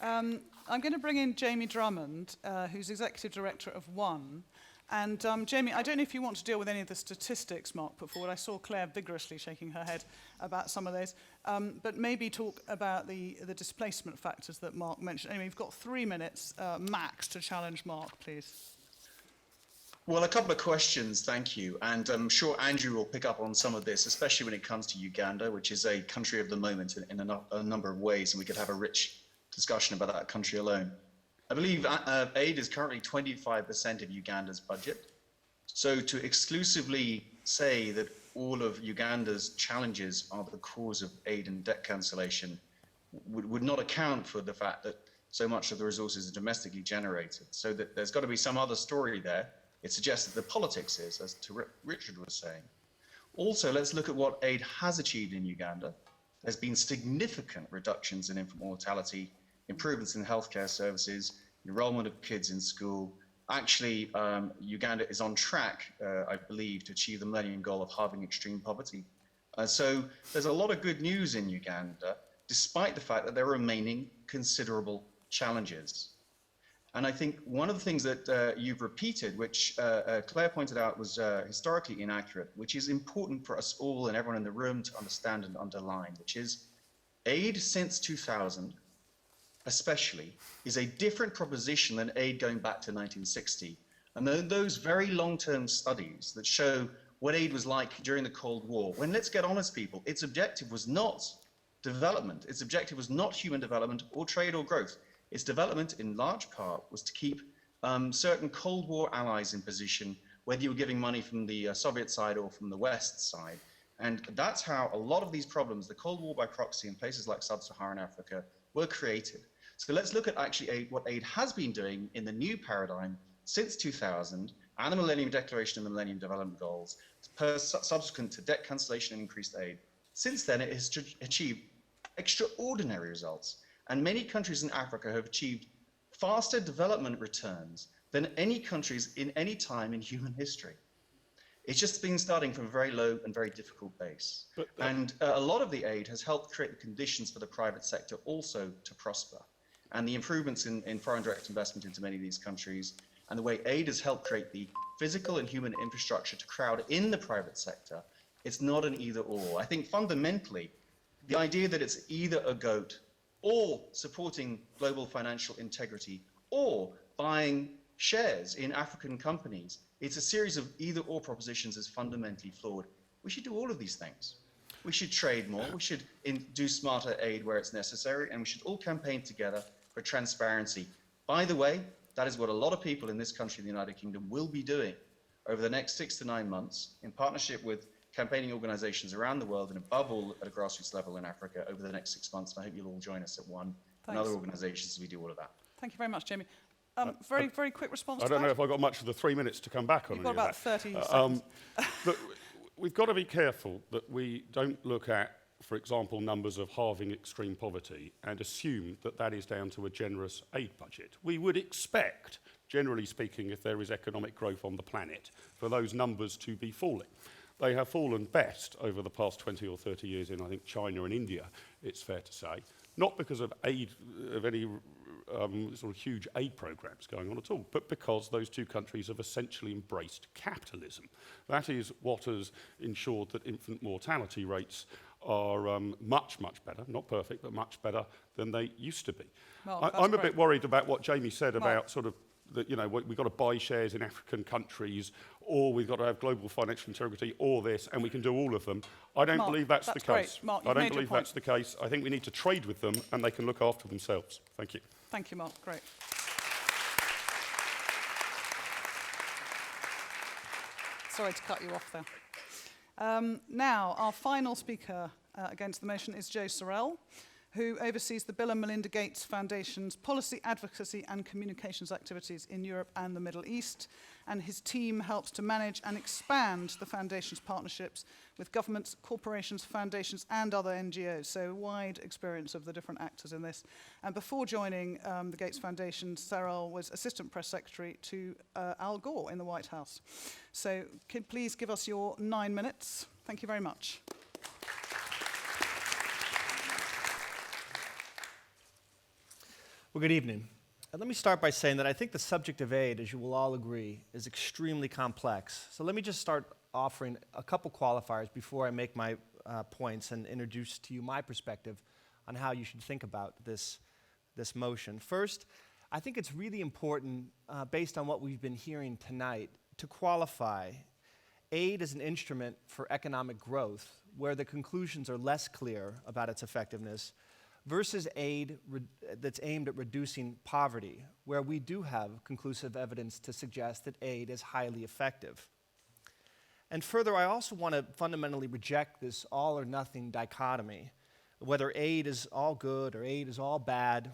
I'm going to bring in Jamie Drummond, who's Executive Director of One. And Jamie, I don't know if you want to deal with any of the statistics Mark put forward. I saw Clare vigorously shaking her head about some of those. But maybe talk about the displacement factors that Mark mentioned. Anyway, you've got 3 minutes max to challenge Mark, please. Well, a couple of questions, thank you. And I'm sure Andrew will pick up on some of this, especially when it comes to Uganda, which is a country of the moment in a number of ways, and we could have a rich discussion about that country alone. I believe aid is currently 25% of Uganda's budget. So to exclusively say that all of Uganda's challenges are the cause of aid and debt cancellation would not account for the fact that so much of the resources are domestically generated. So that there's got to be some other story there. It suggests that the politics is, as Richard was saying. Also, let's look at what aid has achieved in Uganda. There's been significant reductions in infant mortality, improvements in healthcare services, enrollment of kids in school. Actually, Uganda is on track, I believe, to achieve the Millennium Goal of halving extreme poverty. So there's a lot of good news in Uganda, despite the fact that there are remaining considerable challenges. And I think one of the things that you've repeated, which Claire pointed out was historically inaccurate, which is important for us all and everyone in the room to understand and underline, which is aid since 2000, especially, is a different proposition than aid going back to 1960. And those very long-term studies that show what aid was like during the Cold War, when, let's get honest, people, its objective was not development. Its objective was not human development or trade or growth. Its development, in large part, was to keep certain Cold War allies in position, whether you were giving money from the Soviet side or from the West side. And that's how a lot of these problems, the Cold War by proxy in places like Sub-Saharan Africa, were created. So let's look at actually what aid has been doing in the new paradigm since 2000, and the Millennium Declaration and the Millennium Development Goals, subsequent to debt cancellation and increased aid. Since then, it has achieved extraordinary results. And many countries in Africa have achieved faster development returns than any countries in any time in human history. It's just been starting from a very low and very difficult base. And a lot of the aid has helped create the conditions for the private sector also to prosper. And the improvements in foreign direct investment into many of these countries, and the way aid has helped create the physical and human infrastructure to crowd in the private sector, it's not an either or. I think fundamentally, the idea that it's either a goat or supporting global financial integrity, or buying shares in African companies, it's a series of either-or propositions is fundamentally flawed. We should do all of these things. We should trade more, we should do smarter aid where it's necessary, and we should all campaign together for transparency. By the way, that is what a lot of people in this country, the United Kingdom, will be doing over the next 6 to 9 months in partnership with campaigning organizations around the world, and above all at a grassroots level in Africa over the next 6 months. And I hope you'll all join us at One and other organizations as we do all of that. Thank you very much, Jamie. Very quick response I don't know if I've got much of the 3 minutes to come back on. You've got about 30 seconds. But we've got to be careful that we don't look at, for example, numbers of halving extreme poverty and assume that that is down to a generous aid budget. We would expect, generally speaking, if there is economic growth on the planet, for those numbers to be falling. They have fallen best over the past 20 or 30 years in, I think, China and India, it's fair to say. Not because of aid, of any sort of huge aid programs going on at all, but because those two countries have essentially embraced capitalism. That is what has ensured that infant mortality rates are much, much better, not perfect, but much better than they used to be. Mark, I'm a bit worried about what Jamie said about sort of that, you know, we've got to buy shares in African countries, or we've got to have global financial integrity, or this, and we can do all of them. I don't believe that's the case. Mark, I don't believe that's the case. I think we need to trade with them, and they can look after themselves. Thank you. Thank you, Mark. Great. Sorry to cut you off there. Now, our final speaker against the motion is Joe Cerrell, who oversees the Bill and Melinda Gates Foundation's policy, advocacy and communications activities in Europe and the Middle East. And his team helps to manage and expand the foundation's partnerships with governments, corporations, foundations and other NGOs. So a wide experience of the different actors in this. And before joining the Gates Foundation, Cerrell was Assistant Press Secretary to Al Gore in the White House. So please give us your 9 minutes. Thank you very much. Well, good evening. Let me start by saying that I think the subject of aid, as you will all agree, is extremely complex. So let me just start offering a couple qualifiers before I make my points and introduce to you my perspective on how you should think about this motion. First, I think it's really important, based on what we've been hearing tonight, to qualify aid as an instrument for economic growth, where the conclusions are less clear about its effectiveness, versus aid that's aimed at reducing poverty, where we do have conclusive evidence to suggest that aid is highly effective. And further, I also want to fundamentally reject this all or nothing dichotomy, whether aid is all good or aid is all bad,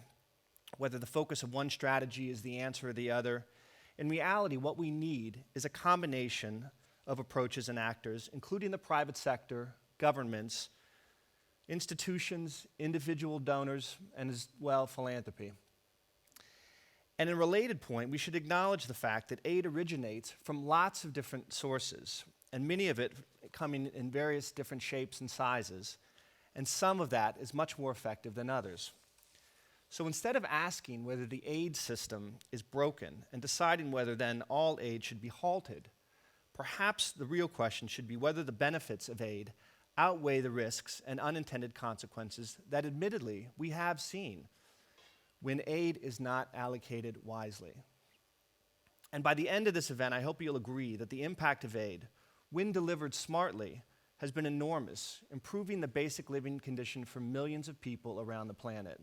whether the focus of one strategy is the answer or the other. In reality, what we need is a combination of approaches and actors, including the private sector, governments, institutions, individual donors, and as well, philanthropy. And in a related point, we should acknowledge the fact that aid originates from lots of different sources, and many of it coming in various different shapes and sizes, and some of that is much more effective than others. So instead of asking whether the aid system is broken and deciding whether then all aid should be halted, perhaps the real question should be whether the benefits of aid outweigh the risks and unintended consequences that admittedly we have seen when aid is not allocated wisely. And by the end of this event, I hope you'll agree that the impact of aid, when delivered smartly, has been enormous, improving the basic living condition for millions of people around the planet.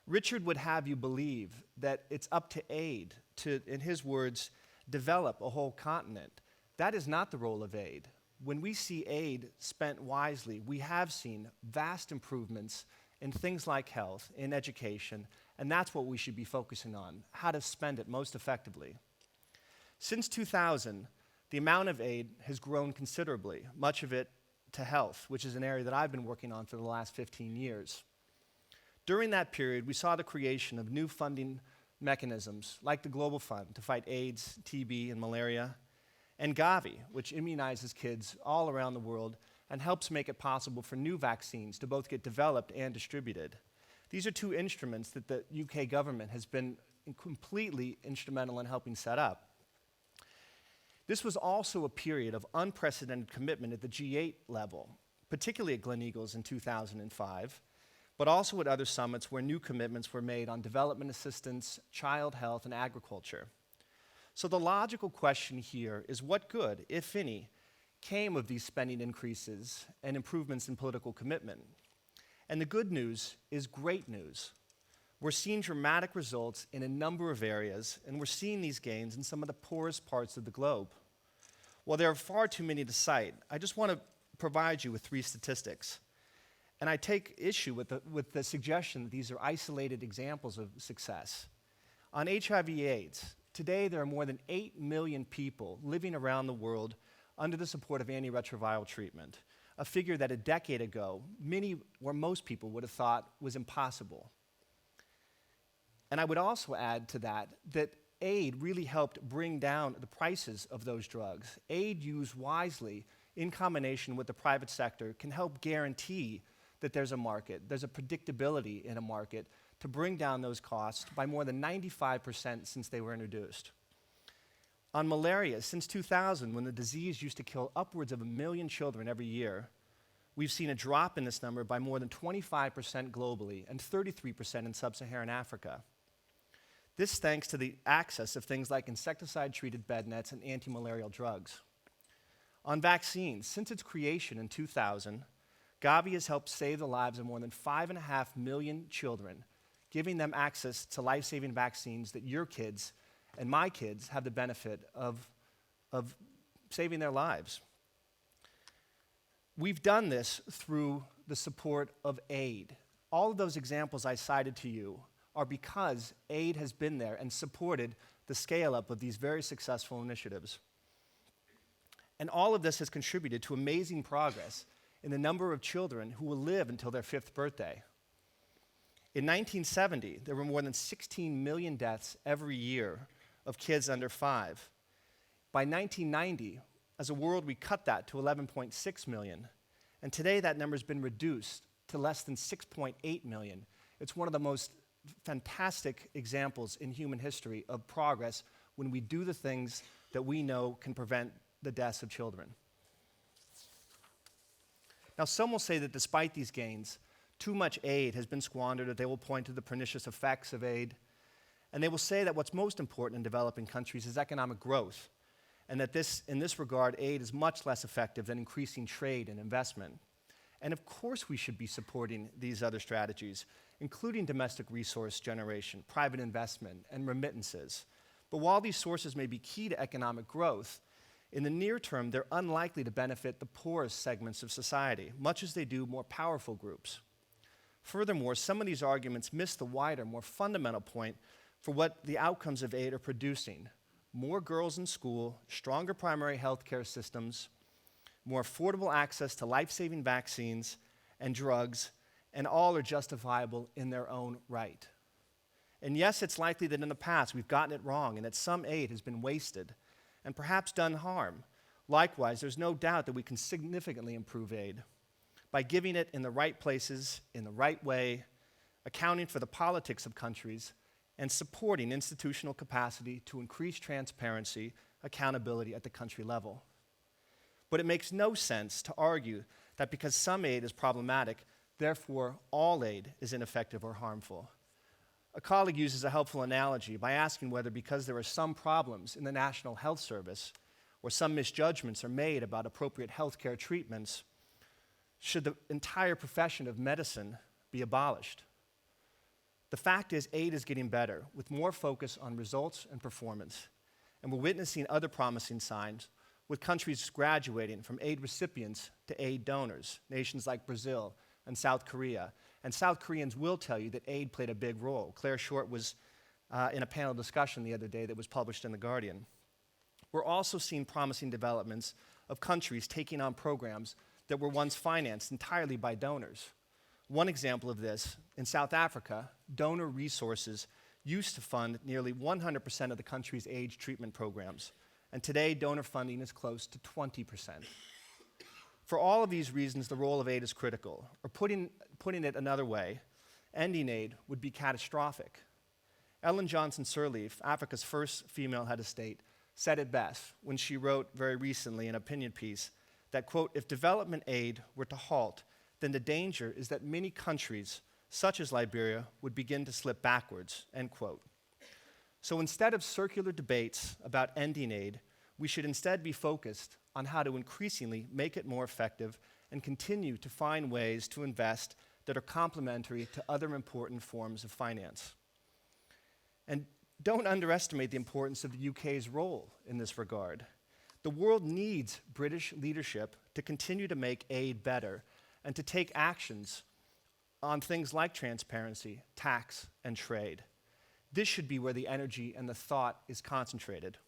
Richard would have you believe that it's up to aid to, in his words, develop a whole continent. That is not the role of aid. When we see aid spent wisely, we have seen vast improvements in things like health, in education, and that's what we should be focusing on, how to spend it most effectively. Since 2000, the amount of aid has grown considerably, much of it to health, which is an area that I've been working on for the last 15 years. During that period, we saw the creation of new funding mechanisms, like the Global Fund to fight AIDS, TB, and malaria, and Gavi, which immunizes kids all around the world and helps make it possible for new vaccines to both get developed and distributed. These are two instruments that the UK government has been completely instrumental in helping set up. This was also a period of unprecedented commitment at the G8 level, particularly at Gleneagles in 2005, but also at other summits where new commitments were made on development assistance, child health, and agriculture. So the logical question here is what good, if any, came of these spending increases and improvements in political commitment? And the good news is great news. We're seeing dramatic results in a number of areas, and we're seeing these gains in some of the poorest parts of the globe. While there are far too many to cite, I just want to provide you with 3 statistics. And I take issue with the suggestion that these are isolated examples of success. On HIV/AIDS, today there are more than 8 million people living around the world under the support of antiretroviral treatment, a figure that a decade ago, most people would have thought was impossible. And I would also add to that aid really helped bring down the prices of those drugs. Aid used wisely in combination with the private sector can help guarantee that there's a market, there's a predictability in a market to bring down those costs by more than 95% since they were introduced. On malaria, since 2000, when the disease used to kill upwards of 1 million children every year, we've seen a drop in this number by more than 25% globally and 33% in sub-Saharan Africa. This thanks to the access of things like insecticide-treated bed nets and anti-malarial drugs. On vaccines, since its creation in 2000, Gavi has helped save the lives of more than 5.5 million children, giving them access to life-saving vaccines that your kids and my kids have the benefit of saving their lives. We've done this through the support of aid. All of those examples I cited to you are because aid has been there and supported the scale-up of these very successful initiatives. And all of this has contributed to amazing progress in the number of children who will live until their 5th birthday. In 1970, there were more than 16 million deaths every year of kids under 5. By 1990, as a world, we cut that to 11.6 million. And today, that number has been reduced to less than 6.8 million. It's one of the most fantastic examples in human history of progress when we do the things that we know can prevent the deaths of children. Now, some will say that despite these gains, too much aid has been squandered, or they will point to the pernicious effects of aid. And they will say that what's most important in developing countries is economic growth, and that in this regard, aid is much less effective than increasing trade and investment. And of course we should be supporting these other strategies, including domestic resource generation, private investment, and remittances. But while these sources may be key to economic growth, in the near term, they're unlikely to benefit the poorest segments of society, much as they do more powerful groups. Furthermore, some of these arguments miss the wider, more fundamental point for what the outcomes of aid are producing: more girls in school, stronger primary health care systems, more affordable access to life-saving vaccines and drugs, and all are justifiable in their own right. And yes, it's likely that in the past we've gotten it wrong and that some aid has been wasted and perhaps done harm. Likewise, there's no doubt that we can significantly improve aid by giving it in the right places, in the right way, accounting for the politics of countries, and supporting institutional capacity to increase transparency, accountability at the country level. But it makes no sense to argue that because some aid is problematic, therefore all aid is ineffective or harmful. A colleague uses a helpful analogy by asking whether, because there are some problems in the National Health Service or some misjudgments are made about appropriate healthcare treatments, should the entire profession of medicine be abolished? The fact is, aid is getting better, with more focus on results and performance. And we're witnessing other promising signs, with countries graduating from aid recipients to aid donors, nations like Brazil and South Korea. And South Koreans will tell you that aid played a big role. Clare Short was in a panel discussion the other day that was published in The Guardian. We're also seeing promising developments of countries taking on programs that were once financed entirely by donors. One example of this, in South Africa, donor resources used to fund nearly 100% of the country's AIDS treatment programs, and today donor funding is close to 20%. For all of these reasons, the role of aid is critical, or putting it another way, ending aid would be catastrophic. Ellen Johnson Sirleaf, Africa's first female head of state, said it best when she wrote very recently an opinion piece that, quote, "If development aid were to halt, then the danger is that many countries, such as Liberia, would begin to slip backwards," end quote. So instead of circular debates about ending aid, we should instead be focused on how to increasingly make it more effective and continue to find ways to invest that are complementary to other important forms of finance. And don't underestimate the importance of the UK's role in this regard. The world needs British leadership to continue to make aid better and to take actions on things like transparency, tax, and trade. This should be where the energy and the thought is concentrated.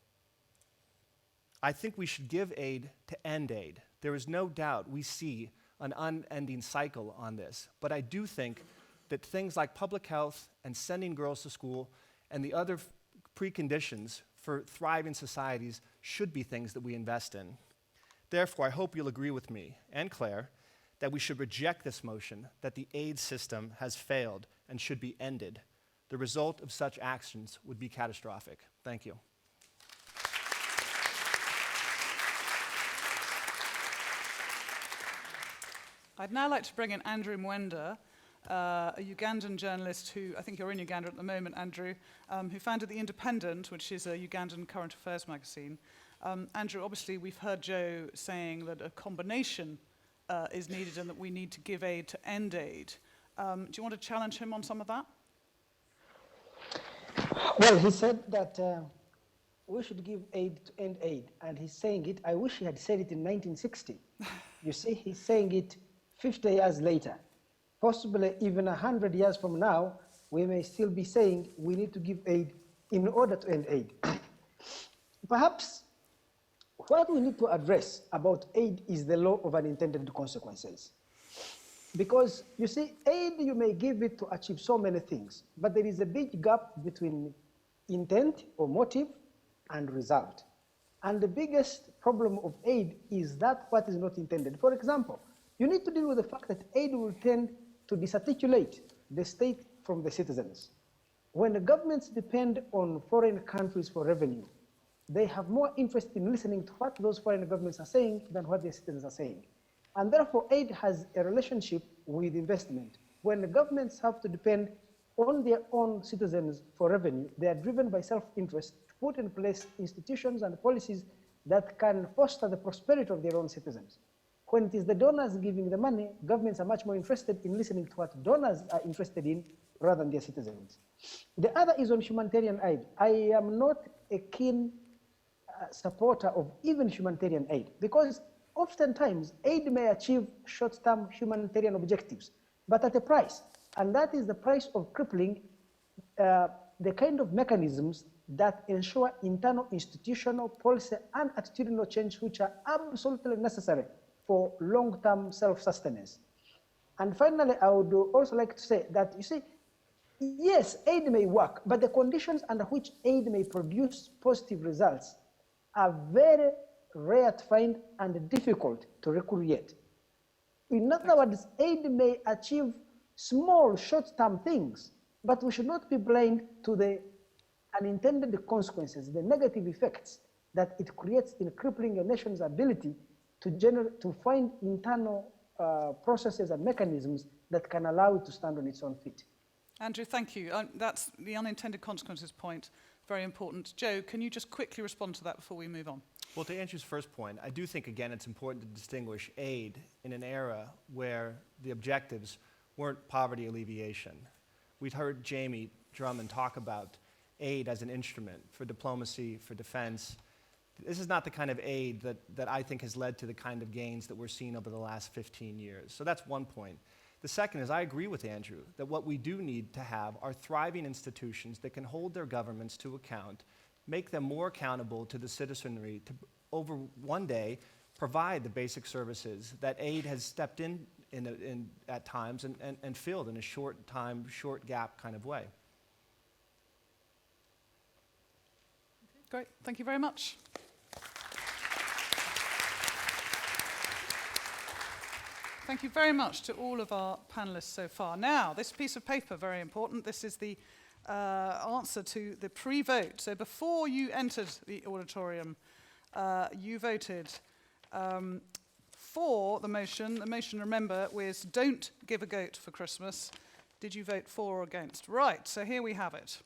I think we should give aid to end aid. There is no doubt we see an unending cycle on this, but I do think that things like public health and sending girls to school and the other preconditions for thriving societies should be things that we invest in. Therefore, I hope you'll agree with me and Clare that we should reject this motion that the aid system has failed and should be ended. The result of such actions would be catastrophic. Thank you. I'd now like to bring in Andrew Mwenda, a Ugandan journalist who, I think you're in Uganda at the moment, Andrew, who founded The Independent, which is a Ugandan current affairs magazine. Andrew, obviously we've heard Joe saying that a combination is needed and that we need to give aid to end aid. Do you want to challenge him on some of that? Well, he said that we should give aid to end aid, and he's saying it. I wish he had said it in 1960. You see, he's saying it 50 years later. Possibly even 100 years from now, we may still be saying we need to give aid in order to end aid. Perhaps what we need to address about aid is the law of unintended consequences. Because, you see, aid, you may give it to achieve so many things, but there is a big gap between intent or motive and result. And the biggest problem of aid is that what is not intended. For example, you need to deal with the fact that aid will tend to disarticulate the state from the citizens. when the governments depend on foreign countries for revenue, they have more interest in listening to what those foreign governments are saying than what their citizens are saying. And therefore, aid has a relationship with investment. When the governments have to depend on their own citizens for revenue, they are driven by self-interest to put in place institutions and policies that can foster the prosperity of their own citizens. When it is the donors giving the money, governments are much more interested in listening to what donors are interested in rather than their citizens. The other is on humanitarian aid. I am not a keen supporter of even humanitarian aid, because oftentimes aid may achieve short-term humanitarian objectives, but at a price, and that is the price of crippling the kind of mechanisms that ensure internal institutional, policy, and attitudinal change which are absolutely necessary for long-term self-sustenance. And finally, I would also like to say that, you see, yes, aid may work, but the conditions under which aid may produce positive results are very rare to find and difficult to recreate. In other words, aid may achieve small short-term things, but we should not be blind to the unintended consequences, the negative effects that it creates in crippling a nation's ability to find internal processes and mechanisms that can allow it to stand on its own feet. Andrew, thank you. That's the unintended consequences point, very important. Joe, can you just quickly respond to that before we move on? Well, to Andrew's first point, I do think, again, it's important to distinguish aid in an era where the objectives weren't poverty alleviation. We'd heard Jamie Drummond talk about aid as an instrument for diplomacy, for defense. This is not the kind of aid that I think has led to the kind of gains that we're seeing over the last 15 years. So that's one point. The second is I agree with Andrew that what we do need to have are thriving institutions that can hold their governments to account, make them more accountable to the citizenry, to over one day provide the basic services that aid has stepped in at times and filled in a short time, short gap kind of way. Great, thank you very much. Thank you very much to all of our panelists so far. Now, this piece of paper, very important. This is the answer to the pre-vote. So before you entered the auditorium, you voted for the motion. The motion, remember, was don't give a goat for Christmas. Did you vote for or against? Right, so here we have it.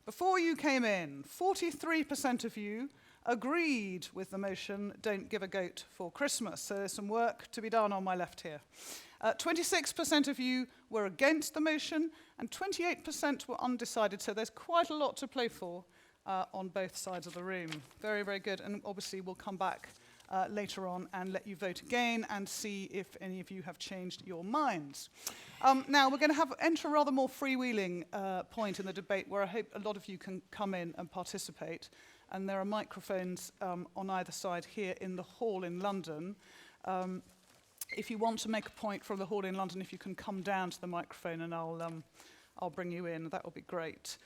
Before you came in, 43% of you agreed with the motion, don't give a goat for Christmas. So there's some work to be done on my left here. 26% of you were against the motion, and 28% were undecided. So there's quite a lot to play for on both sides of the room. Very, very good. And obviously we'll come back later on and let you vote again and see if any of you have changed your minds. Now, we're going to enter a rather more freewheeling point in the debate where I hope a lot of you can come in and participate. And there are microphones on either side here in the hall in London. If you want to make a point from the hall in London, if you can come down to the microphone and I'll bring you in, that would be great.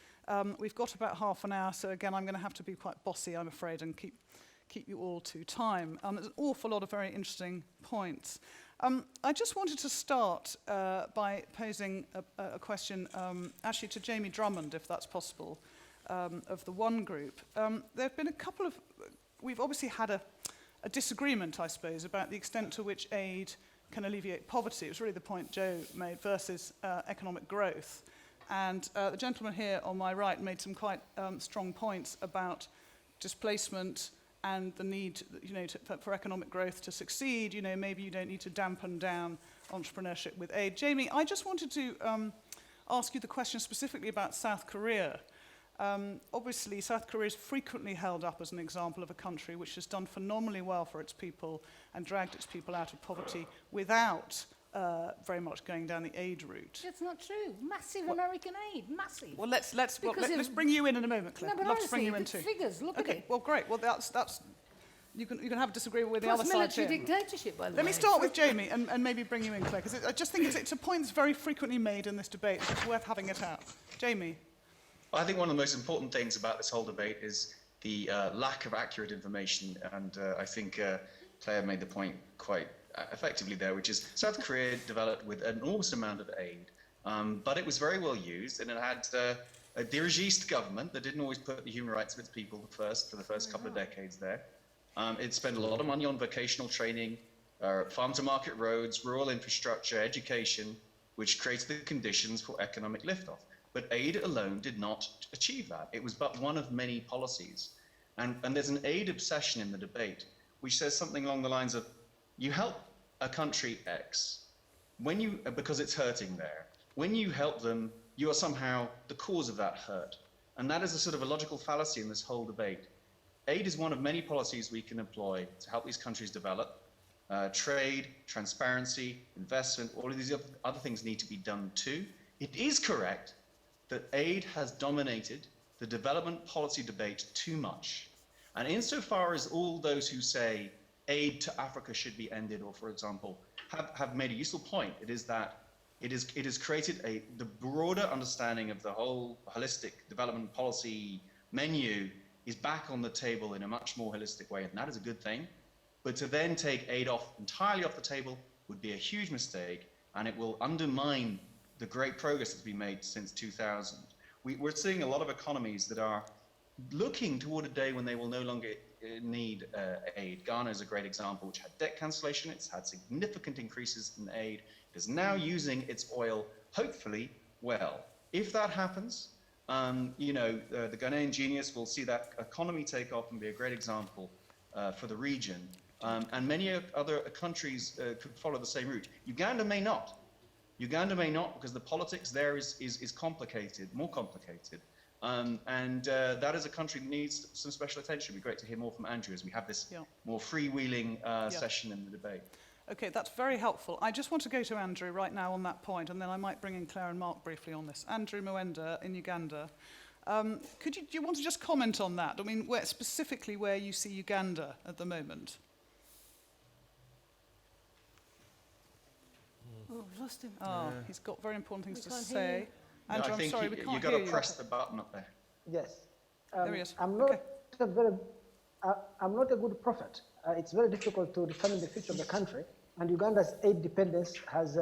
We've got about half an hour, so again, I'm going to have to be quite bossy, I'm afraid, and keep you all to time. There's an awful lot of very interesting points. I just wanted to start by posing a question, actually to Jamie Drummond, if that's possible, of the One Group. There have been a couple of, we've obviously had a disagreement, I suppose, about the extent to which aid can alleviate poverty. It was really the point Joe made versus economic growth. And the gentleman here on my right made some quite strong points about displacement and the need, for economic growth to succeed. Maybe you don't need to dampen down entrepreneurship with aid. Jamie, I just wanted to ask you the question specifically about South Korea. Obviously, South Korea is frequently held up as an example of a country which has done phenomenally well for its people and dragged its people out of poverty without very much going down the aid route. That's not true. Massive American aid, massive. Well, let's bring you in a moment, Claire. No, but I'd love honestly, to bring you in too. Figures, look at it. Well, great. Well, that's you can have a disagreement with Plus the other side here. military dictatorship, by the way. Let me start with Jamie and maybe bring you in, Claire, because I just think it's a point that's very frequently made in this debate, so it's worth having it out. Jamie. I think one of the most important things about this whole debate is the lack of accurate information, and I think Claire made the point quite effectively there, which is South Korea developed with an enormous amount of aid, but it was very well used, and it had a dirigist government that didn't always put the human rights of its people first for the first couple of decades there. It spent a lot of money on vocational training, farm-to-market roads, rural infrastructure, education, which created the conditions for economic liftoff. But aid alone did not achieve that. It was but one of many policies. And there's an aid obsession in the debate, which says something along the lines of, you help a country X because it's hurting there. When you help them, you are somehow the cause of that hurt. And that is a sort of a logical fallacy in this whole debate. Aid is one of many policies we can employ to help these countries develop. Trade, transparency, investment, all of these other things need to be done too. It is correct that aid has dominated the development policy debate too much. And insofar as all those who say aid to Africa should be ended, or for example, have made a useful point, it is that it has created the broader understanding of the whole holistic development policy menu is back on the table in a much more holistic way, and that is a good thing. But to then take aid entirely off the table would be a huge mistake, and it will undermine the great progress that's been made since 2000. We're seeing a lot of economies that are looking toward a day when they will no longer need aid. Ghana is a great example, which had debt cancellation. It's had significant increases in aid. It is now using its oil, hopefully, well. If that happens, the Ghanaian genius will see that economy take off and be a great example for the region. And many other countries could follow the same route. Uganda may not. Uganda may not, because the politics there is complicated, more complicated. That is a country that needs some special attention. It'd be great to hear more from Andrew as we have this more freewheeling session in the debate. Okay, that's very helpful. I just want to go to Andrew right now on that point, and then I might bring in Clare and Mark briefly on this. Andrew Mwenda in Uganda. Do you want to just comment on that? I mean, specifically where you see Uganda at the moment? Oh, we've lost him. He's got very important things to can't hear say. you. Andrew, I think I'm sorry, we can't you've got hear to you. press the button up there. Yes. There he is. I'm not Okay. I'm not a good prophet. It's very difficult to determine the future of the country, and Uganda's aid dependence has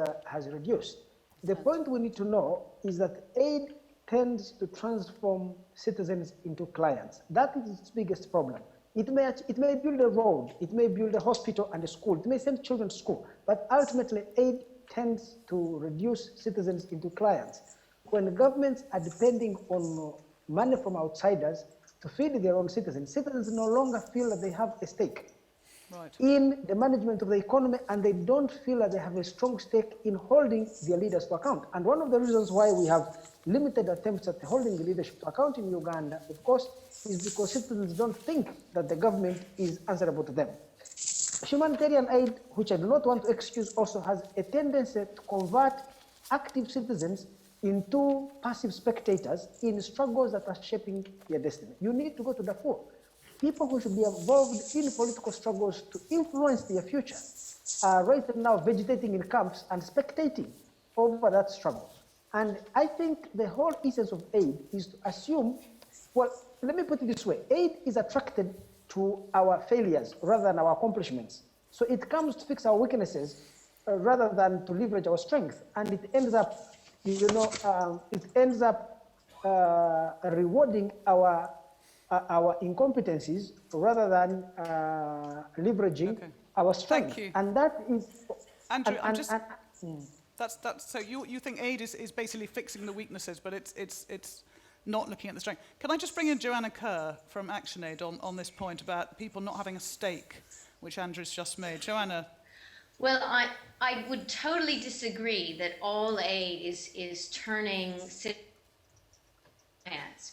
reduced. The point we need to know is that aid tends to transform citizens into clients. That is its biggest problem. It may build a road, it may build a hospital and a school, it may send children to school, but ultimately aid tends to reduce citizens into clients. When governments are depending on money from outsiders to feed their own citizens, citizens no longer feel that they have a stake in the management of the economy, and they don't feel that they have a strong stake in holding their leaders to account. And one of the reasons why we have limited attempts at holding the leadership to account in Uganda, of course, is because citizens don't think that the government is answerable to them. Humanitarian aid, which I do not want to excuse, also has a tendency to convert active citizens into passive spectators in struggles that are shaping their destiny. You need to go to Darfur. People who should be involved in political struggles to influence their future are right now vegetating in camps and spectating over that struggle. And I think the whole essence of aid is to assume, well, let me put it this way, aid is attracted to our failures rather than our accomplishments. So it comes to fix our weaknesses rather than to leverage our strength. And it ends up, rewarding our incompetencies rather than leveraging our strength. Thank you. And that is... Andrew, so you think aid is basically fixing the weaknesses, but it's not looking at the strength. Can I just bring in Joanna Kerr from ActionAid on this point about people not having a stake, which Andrew's just made? Joanna. Well, I would totally disagree that all aid is turning citizens,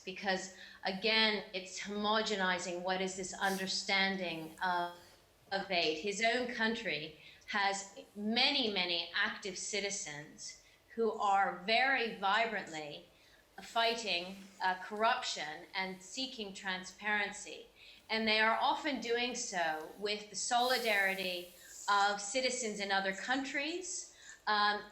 because again, it's homogenizing what is this understanding of aid. His own country has many, many active citizens who are very vibrantly fighting corruption and seeking transparency. And they are often doing so with the solidarity of citizens in other countries,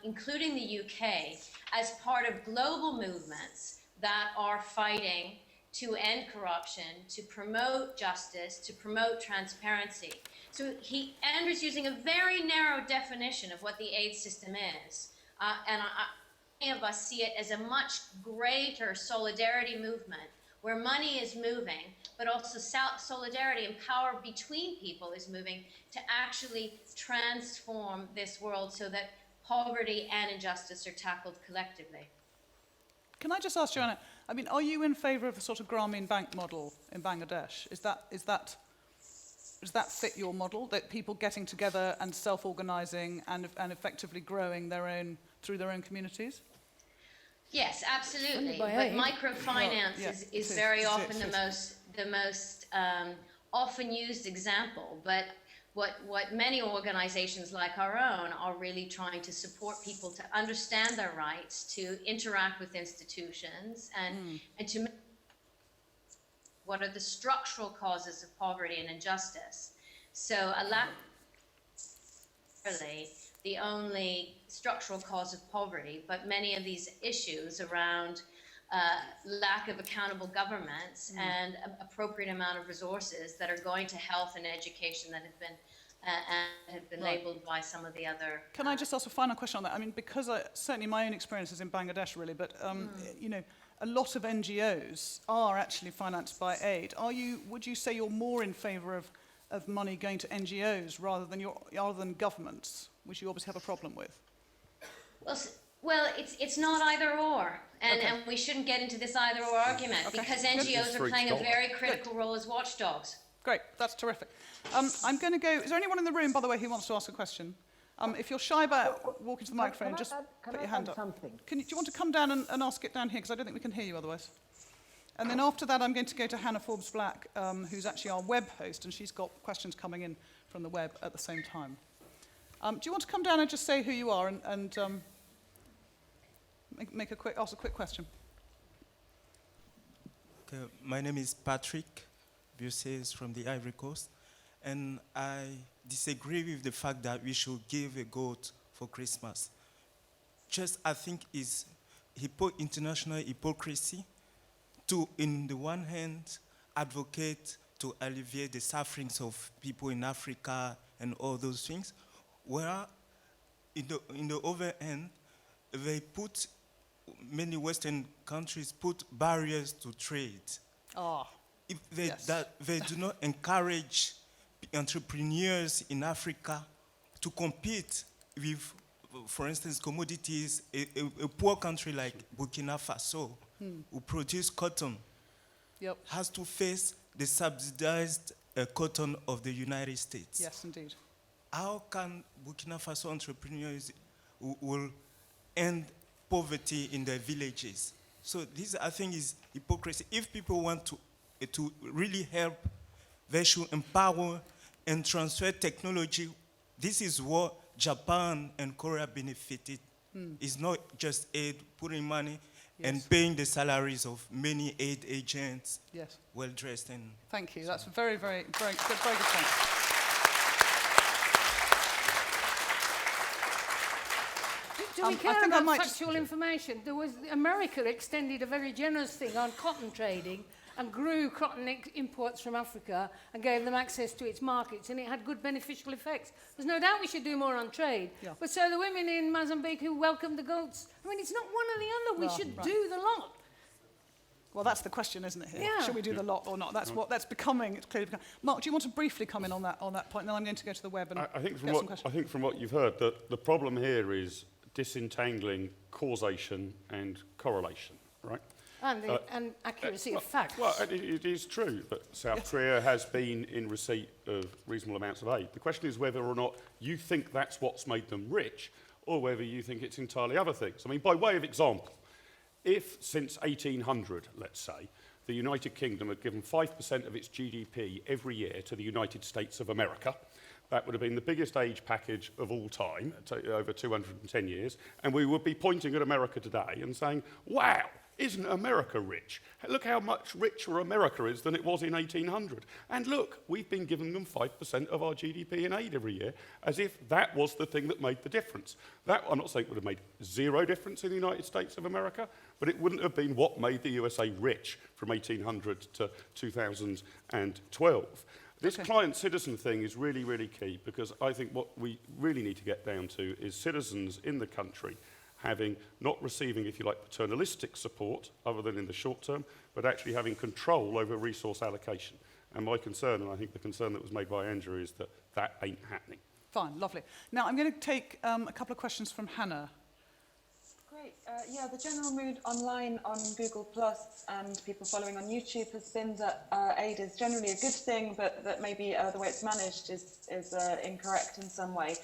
including the UK, as part of global movements that are fighting to end corruption, to promote justice, to promote transparency. So Andrew's using a very narrow definition of what the aid system is. And of us see it as a much greater solidarity movement where money is moving, but also solidarity and power between people is moving to actually transform this world so that poverty and injustice are tackled collectively. Can I just ask Joanna, I mean, are you in favour of the sort of Grameen Bank model in Bangladesh? Does that fit your model, that people getting together and self-organising and effectively growing through their own communities? Yes, absolutely. By But aid. microfinance Well, yeah, is it very is, often it the most often used example. But what many organizations like our own are really trying to support people to understand their rights, to interact with institutions, and to what are the structural causes of poverty and injustice. So the only structural cause of poverty, but many of these issues around lack of accountable governments and appropriate amount of resources that are going to health and education that have been labeled by some of the other. Can I just ask a final question on that? I mean, because certainly my own experience is in Bangladesh, really, but you know, a lot of NGOs are actually financed by aid. Would you say you're more in favour of money going to NGOs rather than governments, which you obviously have a problem with? Well, it's not either or, and we shouldn't get into this either or argument because NGOs are playing a very critical role as watchdogs. Great, that's terrific. I'm going to go. Is there anyone in the room, by the way, who wants to ask a question? If you're shy about walking to the microphone, just put your hand up. Something? Do you want to come down and ask it down here? Because I don't think we can hear you otherwise. And then after that, I'm going to go to Hannah Forbes-Black, who's actually our web host, and she's got questions coming in from the web at the same time. Do you want to come down and just say who you are and ask a quick question? Okay, my name is Patrick Busses from the Ivory Coast, and I disagree with the fact that we should give a goat for Christmas. I think it's international hypocrisy to, in the one hand, advocate to alleviate the sufferings of people in Africa and all those things, where in the other hand, many Western countries put barriers to trade. If they do not encourage entrepreneurs in Africa to compete with, for instance, commodities. A poor country like Burkina Faso, who produce cotton, has to face the subsidized cotton of the United States. Yes, indeed. How can Burkina Faso entrepreneurs will end poverty in their villages? So this, I think, is hypocrisy. If people want to really help, they should empower and transfer technology. This is what Japan and Korea benefited. It's not just aid, putting money and paying the salaries of many aid agents, well-dressed. And thank you. That's a very, very, very good point. Do we care about factual information? America extended a very generous thing on cotton trading and grew cotton imports from Africa and gave them access to its markets, and it had good beneficial effects. There's no doubt we should do more on trade. But so the women in Mozambique who welcomed the goats, I mean, it's not one or the other. We should do the lot. Well, that's the question, isn't it, here? Yeah. Should we do the lot or not? That's becoming, it's clearly becoming. Mark, do you want to briefly come in on that point? And then I'm going to go to the web and I think get some questions. I think from what you've heard, that the problem here is disentangling causation and correlation, right? And accuracy of facts. Well, it is true that South Korea has been in receipt of reasonable amounts of aid. The question is whether or not you think that's what's made them rich, or whether you think it's entirely other things. I mean, by way of example, if since 1800, let's say, the United Kingdom had given 5% of its GDP every year to the United States of America, that would have been the biggest aid package of all time, over 210 years, and we would be pointing at America today and saying, wow, isn't America rich? Look how much richer America is than it was in 1800. And look, we've been giving them 5% of our GDP in aid every year, as if that was the thing that made the difference. That, I'm not saying it would have made zero difference in the United States of America, but it wouldn't have been what made the USA rich from 1800 to 2012. This client-citizen thing is really, really key, because I think what we really need to get down to is citizens in the country not receiving, if you like, paternalistic support, other than in the short term, but actually having control over resource allocation. And my concern, and I think the concern that was made by Andrew, is that that ain't happening. Fine, lovely. Now I'm going to take a couple of questions from Hannah. Great. Yeah, the general mood online on Google Plus and people following on YouTube has been that aid is generally a good thing, but that maybe the way it's managed is incorrect in some way.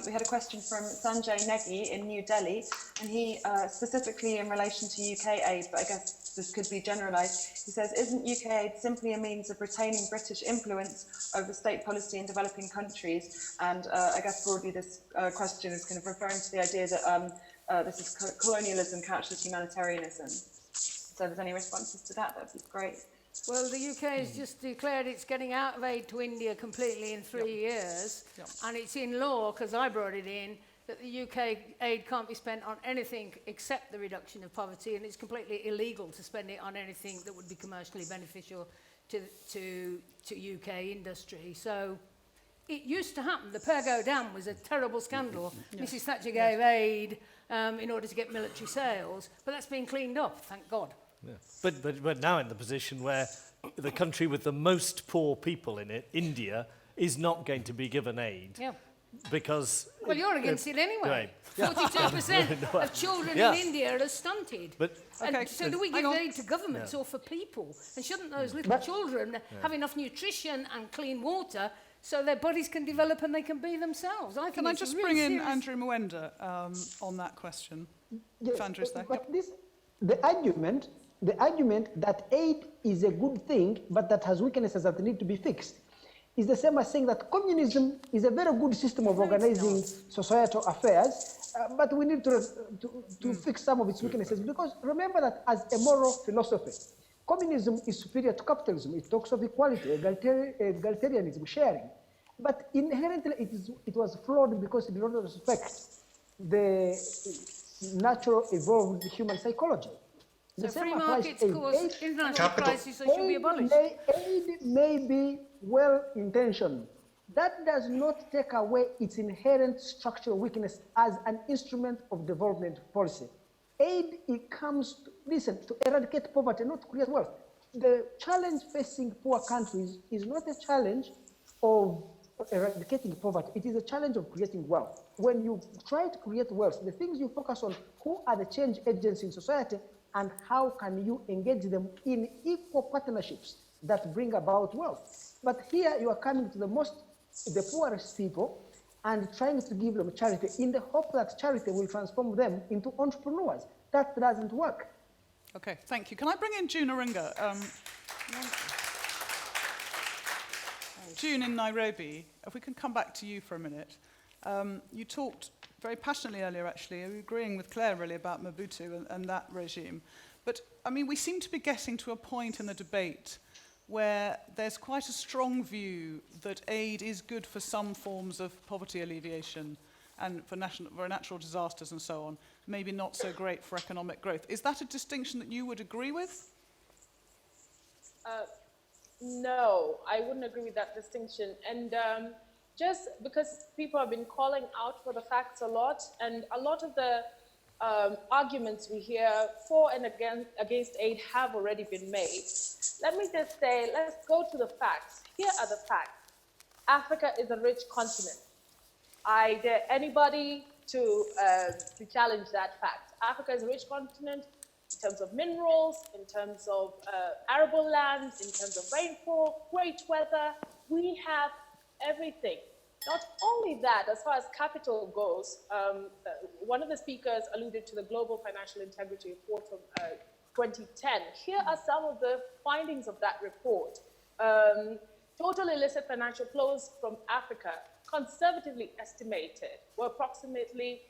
We had a question from Sanjay Negi in New Delhi, and he specifically in relation to UK aid, but I guess this could be generalised. He says, isn't UK aid simply a means of retaining British influence over state policy in developing countries? And I guess broadly this question is kind of referring to the idea that this is colonialism couched as humanitarianism. So if there's any responses to that, that'd be great. Well, the UK has just declared it's getting out of aid to India completely in 3 years, and it's in law, because I brought it in, that the UK aid can't be spent on anything except the reduction of poverty, and it's completely illegal to spend it on anything that would be commercially beneficial to UK industry. So it used to happen. The Pergo Dam was a terrible scandal. Mrs. Thatcher gave aid in order to get military sales, but that's been cleaned up, thank God. Yeah. But we're now in the position where the country with the most poor people in it, India, is not going to be given aid. Yeah. Because... Well, you're against it anyway. Right. 42% of children in India are stunted. But, and so do we give aid to governments or for people? And shouldn't those little children have enough nutrition and clean water so their bodies can develop and they can be themselves? Can I just bring in Andrew Melinda on that question? Yes, if Andrew's there. but the argument that aid is a good thing, but that has weaknesses that need to be fixed, is the same as saying that communism is a very good system of organizing societal affairs, but we need to fix some of its weaknesses. Because remember that as a moral philosophy, communism is superior to capitalism. It talks of equality, egalitarianism, sharing. But inherently it was flawed because it did not respect the natural evolved human psychology. So free markets cause international crises, so it should be abolished. Aid may be well-intentioned. That does not take away its inherent structural weakness as an instrument of development policy. Aid, it comes to eradicate poverty, not to create wealth. The challenge facing poor countries is not a challenge of eradicating poverty. It is a challenge of creating wealth. When you try to create wealth, the things you focus on, who are the change agents in society, and how can you engage them in equal partnerships that bring about wealth. But here you are coming to the poorest people and trying to give them charity in the hope that charity will transform them into entrepreneurs. That doesn't work. Okay, thank you. Can I bring in June Arunga? June in Nairobi, if we can come back to you for a minute. You talked very passionately earlier, actually, agreeing with Clare really about Mobutu and that regime. But, I mean, we seem to be getting to a point in the debate where there's quite a strong view that aid is good for some forms of poverty alleviation and for natural disasters and so on, maybe not so great for economic growth. Is that a distinction that you would agree with? No, I wouldn't agree with that distinction. And just because people have been calling out for the facts a lot, and a lot of the arguments we hear for and against aid have already been made. Let me just say, let's go to the facts. Here are the facts. Africa is a rich continent. I dare anybody to challenge that fact. Africa is a rich continent in terms of minerals, in terms of arable lands, in terms of rainfall, great weather. We have everything. Not only that, as far as capital goes, one of the speakers alluded to the Global Financial Integrity Report from 2010. Here are some of the findings of that report. Total illicit financial flows from Africa, conservatively estimated, were approximately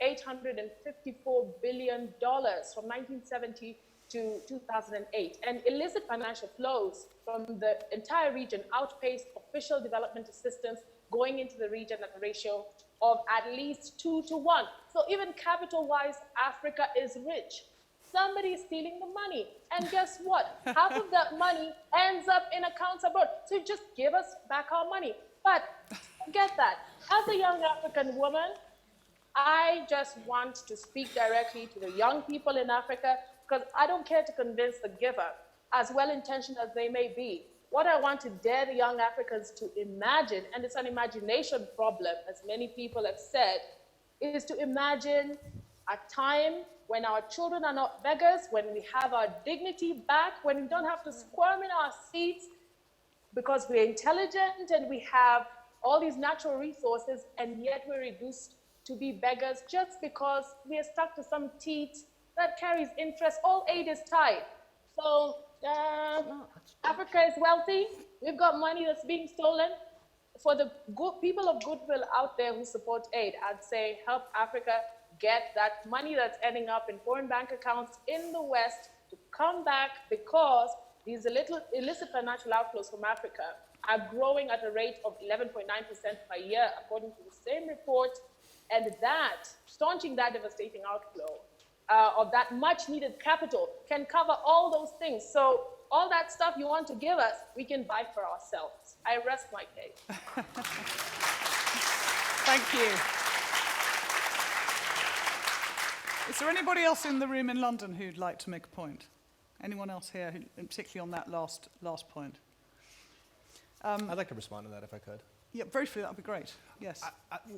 $854 billion from 1970 to 2008. And illicit financial flows from the entire region outpaced official development assistance going into the region at a ratio of at least 2 to 1. So even capital-wise, Africa is rich. Somebody is stealing the money. And guess what? Half of that money ends up in accounts abroad. So just give us back our money. But forget that. As a young African woman, I just want to speak directly to the young people in Africa, because I don't care to convince the giver, as well-intentioned as they may be. What I want to dare the young Africans to imagine, and it's an imagination problem, as many people have said, is to imagine a time when our children are not beggars, when we have our dignity back, when we don't have to squirm in our seats because we're intelligent and we have all these natural resources, and yet we're reduced to be beggars just because we are stuck to some teat that carries interest. All aid is tied. So Africa is wealthy. We've got money that's being stolen. For the good people of goodwill out there who support aid, I'd say help Africa get that money that's ending up in foreign bank accounts in the West to come back, because these illicit financial outflows from Africa are growing at a rate of 11.9% per year, according to the same report. And that, staunching that devastating outflow of that much needed capital can cover all those things. So all that stuff you want to give us, we can buy for ourselves. I rest my case. Thank you. Is there anybody else in the room in London who'd like to make a point? Anyone else here, particularly on that last point? I'd like to respond to that if I could. Yeah, briefly, that would be great. Yes.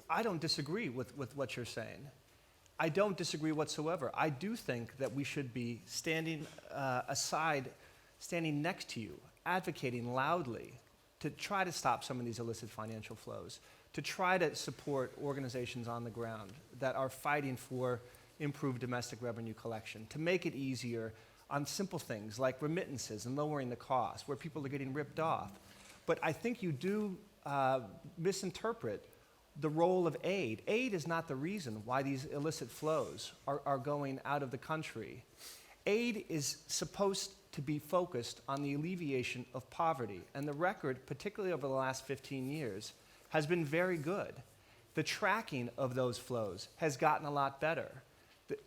I don't disagree with what you're saying. I don't disagree whatsoever. I do think that we should be standing aside, standing next to you, advocating loudly to try to stop some of these illicit financial flows, to try to support organizations on the ground that are fighting for improved domestic revenue collection, to make it easier on simple things like remittances and lowering the cost, where people are getting ripped off. But I think you do misinterpret the role of aid. Aid is not the reason why these illicit flows are going out of the country. Aid is supposed to be focused on the alleviation of poverty, and the record, particularly over the last 15 years, has been very good. The tracking of those flows has gotten a lot better.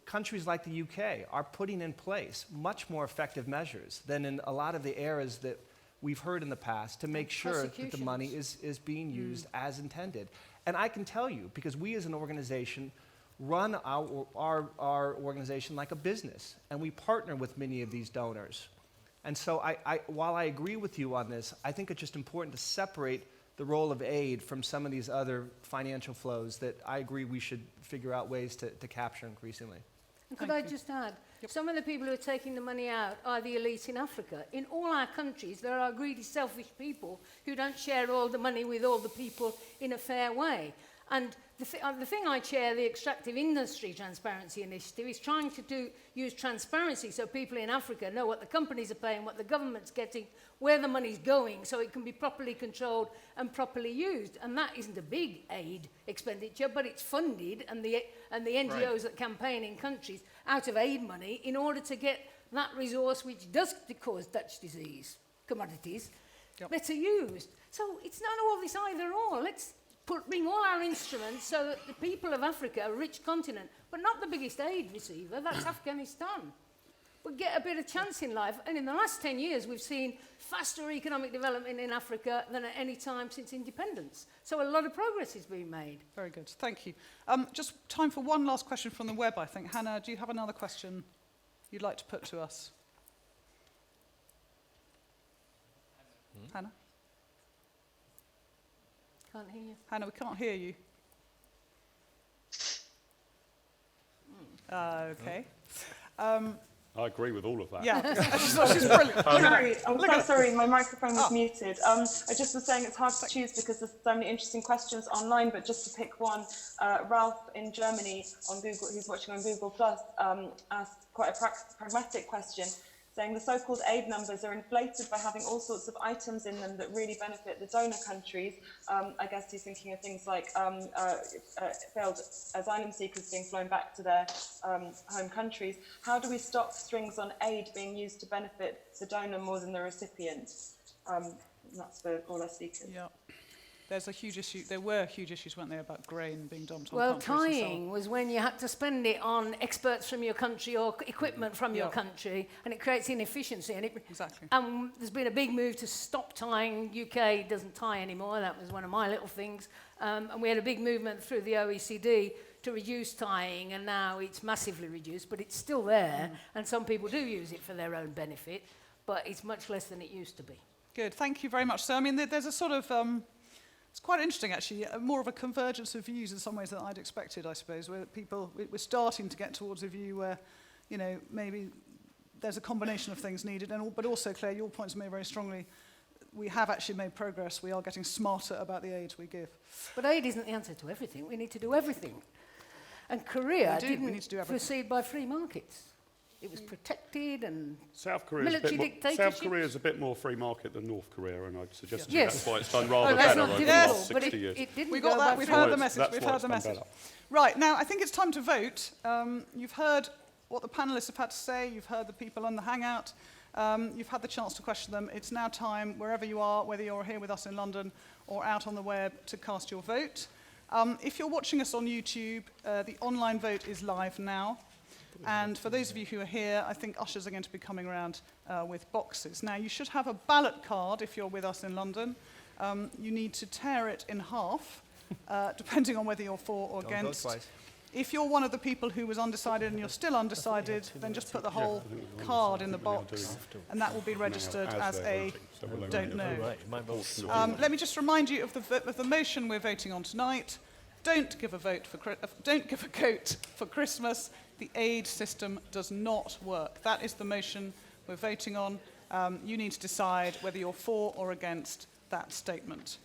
Countries like the UK are putting in place much more effective measures than in a lot of the eras that we've heard in the past to make sure that the money is being used as intended. And I can tell you, because we as an organization run our organization like a business, and we partner with many of these donors. And so while I agree with you on this, I think it's just important to separate the role of aid from some of these other financial flows that I agree we should figure out ways to capture increasingly. And could I just add, some of the people who are taking the money out are the elite in Africa. In all our countries, there are greedy, selfish people who don't share all the money with all the people in a fair way. And the thing I chair, the Extractive Industry Transparency Initiative, is trying to use transparency so people in Africa know what the companies are paying, what the government's getting, where the money's going, so it can be properly controlled and properly used. And that isn't a big aid expenditure, but it's funded, and the NGOs that campaign in countries out of aid money in order to get that resource, which does cause Dutch disease, commodities, better used. So it's not all this either or. Let's bring all our instruments so that the people of Africa, a rich continent, but not the biggest aid receiver, that's Afghanistan, will get a bit of chance in life. And in the last 10 years, we've seen faster economic development in Africa than at any time since independence. So a lot of progress is being made. Very good. Thank you. Just time for one last question from the web, I think. Hannah, do you have another question you'd like to put to us? Hannah? Can't hear you. Hannah, we can't hear you. Okay. I agree with all of that. Yeah, she's brilliant. Sorry, I'm so sorry, my microphone was muted. I just was saying it's hard to choose because there's so many interesting questions online, but just to pick one, Ralph in Germany on Google, who's watching on Google Plus, asked quite a pragmatic question, saying the so-called aid numbers are inflated by having all sorts of items in them that really benefit the donor countries. I guess he's thinking of things like failed asylum seekers being flown back to their home countries. How do we stop strings on aid being used to benefit the donor more than the recipient? That's for all our speakers. Yeah. there's a huge issue. There were huge issues, weren't there, about grain being dumped on Well, countries and so on. tying was when you had to spend it on experts from your country or equipment from your country, and it creates inefficiency. And Exactly. there's been a big move to stop tying. UK doesn't tie anymore. That was one of my little things. And we had a big movement through the OECD to reduce tying, and now it's massively reduced, but it's still there, and some people do use it for their own benefit, but it's much less than it used to be. Good, thank you very much. So, I mean, there's a sort of, it's quite interesting, actually, more of a convergence of views in some ways than I'd expected, I suppose, where we're starting to get towards a view where, you know, maybe there's a combination of things needed, but also, Claire, your points made very strongly. We have actually made progress. We are getting smarter about the aid we give. But aid isn't the answer to everything. We need to do everything. And Korea didn't proceed by free markets. It was protected and military dictatorship. South Korea is a bit more free market than North Korea, and I'd suggest that's why it's done that's rather better not over the difficult, last but 60 years. it didn't We go got that. by We've free heard the markets. message. We've heard the message. Right, now I think it's time to vote. You've heard what the panellists have had to say. You've heard the people on the Hangout. You've had the chance to question them. It's now time, wherever you are, whether you're here with us in London or out on the web, to cast your vote. If you're watching us on YouTube, the online vote is live now. And for those of you who are here, I think ushers are going to be coming around with boxes. Now, you should have a ballot card if you're with us in London. You need to tear it in half, depending on whether you're for or against. If you're one of the people who was undecided and you're still undecided, then just put the whole card in the box, and that will be registered as a don't know. Let me just remind you of the motion we're voting on tonight. Don't give a goat for Christmas. The aid system does not work. That is the motion we're voting on. You need to decide whether you're for or against that statement.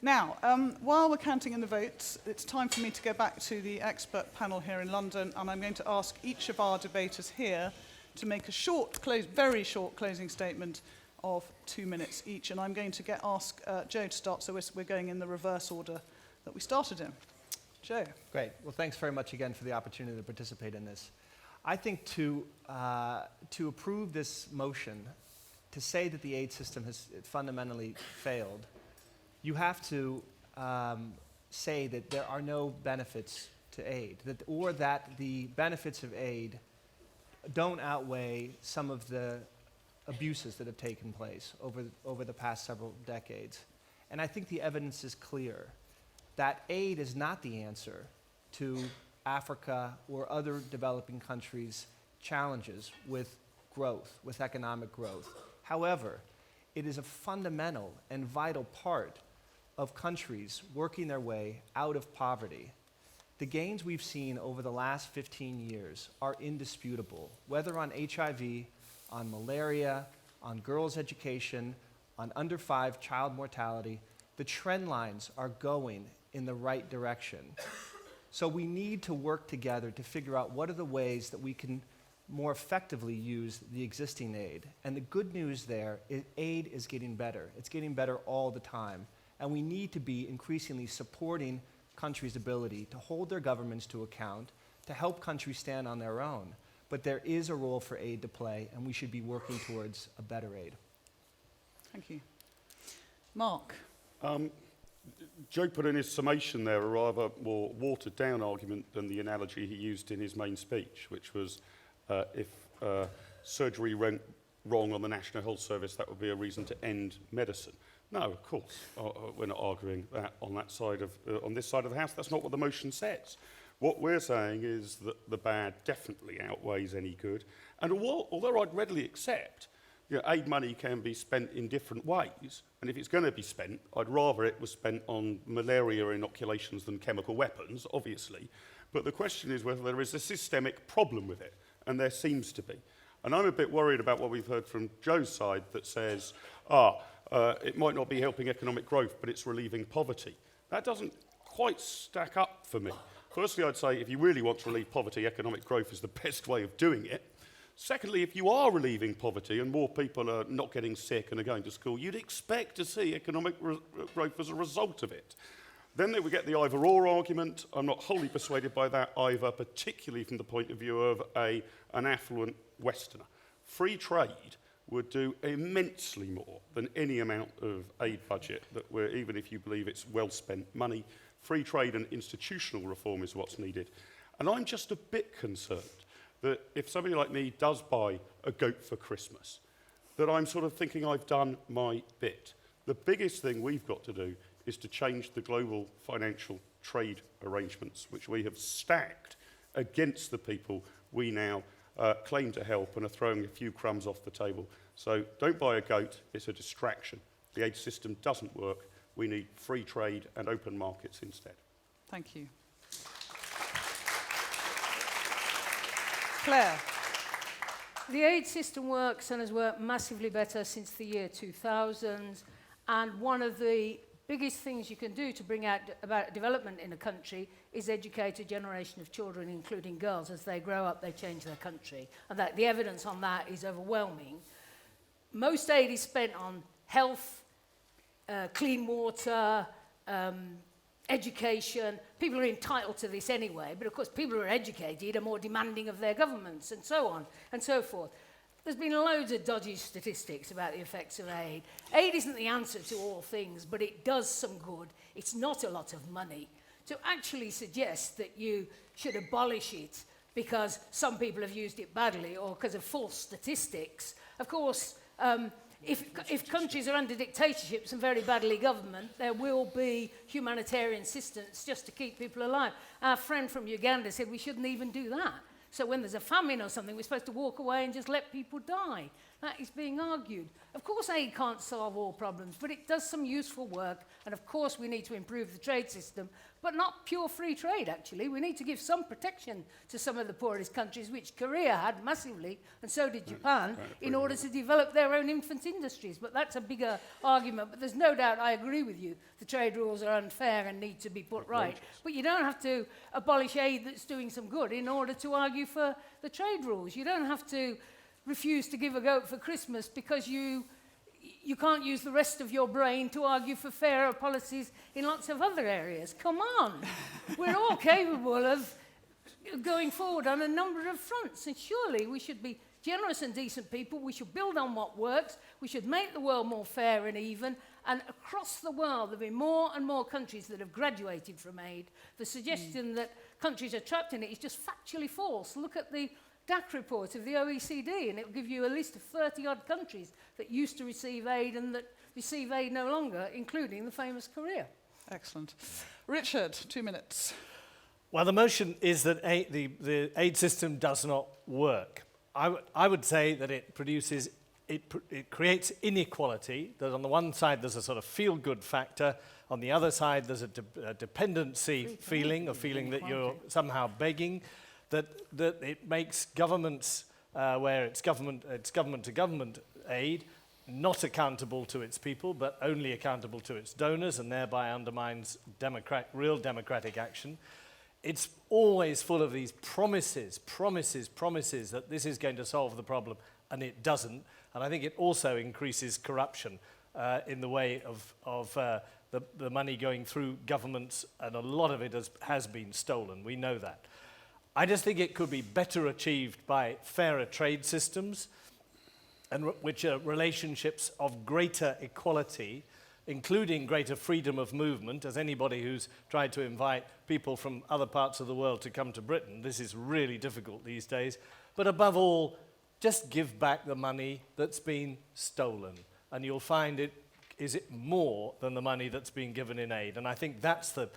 Now, while we're counting in the votes, it's time for me to go back to the expert panel here in London, and I'm going to ask each of our debaters here to make a very short closing statement of 2 minutes each. And I'm going to ask Joe to start, so we're going in the reverse order that we started in. Joe. Great. Well, thanks very much again for the opportunity to participate in this. I think to approve this motion, to say that the aid system has fundamentally failed, you have to say that there are no benefits to aid, or that the benefits of aid don't outweigh some of the abuses that have taken place over the past several decades. And I think the evidence is clear that aid is not the answer to Africa or other developing countries' challenges with growth, with economic growth. However, it is a fundamental and vital part of countries working their way out of poverty. The gains we've seen over the last 15 years are indisputable, whether on HIV, on malaria, on girls' education, on under 5 child mortality. The trend lines are going in the right direction. So we need to work together to figure out what are the ways that we can more effectively use the existing aid. And the good news there is aid is getting better. It's getting better all the time. And we need to be increasingly supporting countries' ability to hold their governments to account, to help countries stand on their own. But there is a role for aid to play, and we should be working towards a better aid. Thank you. Mark. Joe put in his summation there a rather more watered-down argument than the analogy he used in his main speech, which was if surgery went wrong on the National Health Service, that would be a reason to end medicine. No, of course, we're not arguing that on this side of the House. That's not what the motion says. What we're saying is that the bad definitely outweighs any good. And although I'd readily accept aid money can be spent in different ways, and if it's going to be spent, I'd rather it was spent on malaria inoculations than chemical weapons, obviously. But the question is whether there is a systemic problem with it, and there seems to be. And I'm a bit worried about what we've heard from Joe's side that says, it might not be helping economic growth, but it's relieving poverty. That doesn't quite stack up for me. Firstly, I'd say if you really want to relieve poverty, economic growth is the best way of doing it. Secondly, if you are relieving poverty and more people are not getting sick and are going to school, you'd expect to see economic growth as a result of it. Then we get the either-or argument. I'm not wholly persuaded by that either, particularly from the point of view of an affluent Westerner. Free trade would do immensely more than any amount of aid budget that we're, even if you believe it's well spent money. Free trade and institutional reform is what's needed. And I'm just a bit concerned that if somebody like me does buy a goat for Christmas, that I'm sort of thinking I've done my bit. The biggest thing we've got to do is to change the global financial trade arrangements, which we have stacked against the people we now claim to help and are throwing a few crumbs off the table. So don't buy a goat, it's a distraction. The aid system doesn't work. We need free trade and open markets instead. Thank you. Clare. The aid system works and has worked massively better since the year 2000. And one of the biggest things you can do to bring about development in a country is educate a generation of children, including girls. As they grow up, they change their country. And that the evidence on that is overwhelming. Most aid is spent on health, clean water, education. People are entitled to this anyway, but of course people who are educated are more demanding of their governments and so on and so forth. There's been loads of dodgy statistics about the effects of aid. Aid isn't the answer to all things, but it does some good. It's not a lot of money. To actually suggest that you should abolish it because some people have used it badly or because of false statistics, of course, if countries are under dictatorships and very badly government, there will be humanitarian assistance just to keep people alive. Our friend from Uganda said we shouldn't even do that. So when there's a famine or something, we're supposed to walk away and just let people die. That is being argued. Of course, aid can't solve all problems, but it does some useful work. And of course, we need to improve the trade system, but not pure free trade, actually. We need to give some protection to some of the poorest countries, which Korea had massively, and so did Japan, in order to develop their own infant industries. But that's a bigger argument. But there's no doubt I agree with you. The trade rules are unfair and need to be put right. But you don't have to abolish aid that's doing some good in order to argue for the trade rules. You don't have to refuse to give a goat for Christmas because you can't use the rest of your brain to argue for fairer policies in lots of other areas. Come on. We're all capable of going forward on a number of fronts, and surely we should be generous and decent people. We should build on what works. We should make the world more fair and even. And across the world, there'll be more and more countries that have graduated from aid. The suggestion that countries are trapped in it is just factually false. Look at the DAC report of the OECD, and it will give you a list of 30-odd countries that used to receive aid and that receive aid no longer, including the famous Korea. Excellent. Richard, 2 minutes. Well, the motion is that the aid system does not work. I would say that it produces, it creates inequality, that on the one side there's a sort of feel-good factor, on the other side there's a dependency feeling, a feeling that you're somehow begging, that it makes governments, where it's government-to-government aid, not accountable to its people, but only accountable to its donors, and thereby undermines real democratic action. It's always full of these promises that this is going to solve the problem, and it doesn't. And I think it also increases corruption in the way of the money going through governments, and a lot of it has been stolen. We know that. I just think it could be better achieved by fairer trade systems, and which are relationships of greater equality, including greater freedom of movement. As anybody who's tried to invite people from other parts of the world to come to Britain, this is really difficult these days. But above all, just give back the money that's been stolen, and you'll find it more than the money that's been given in aid. And I think that's the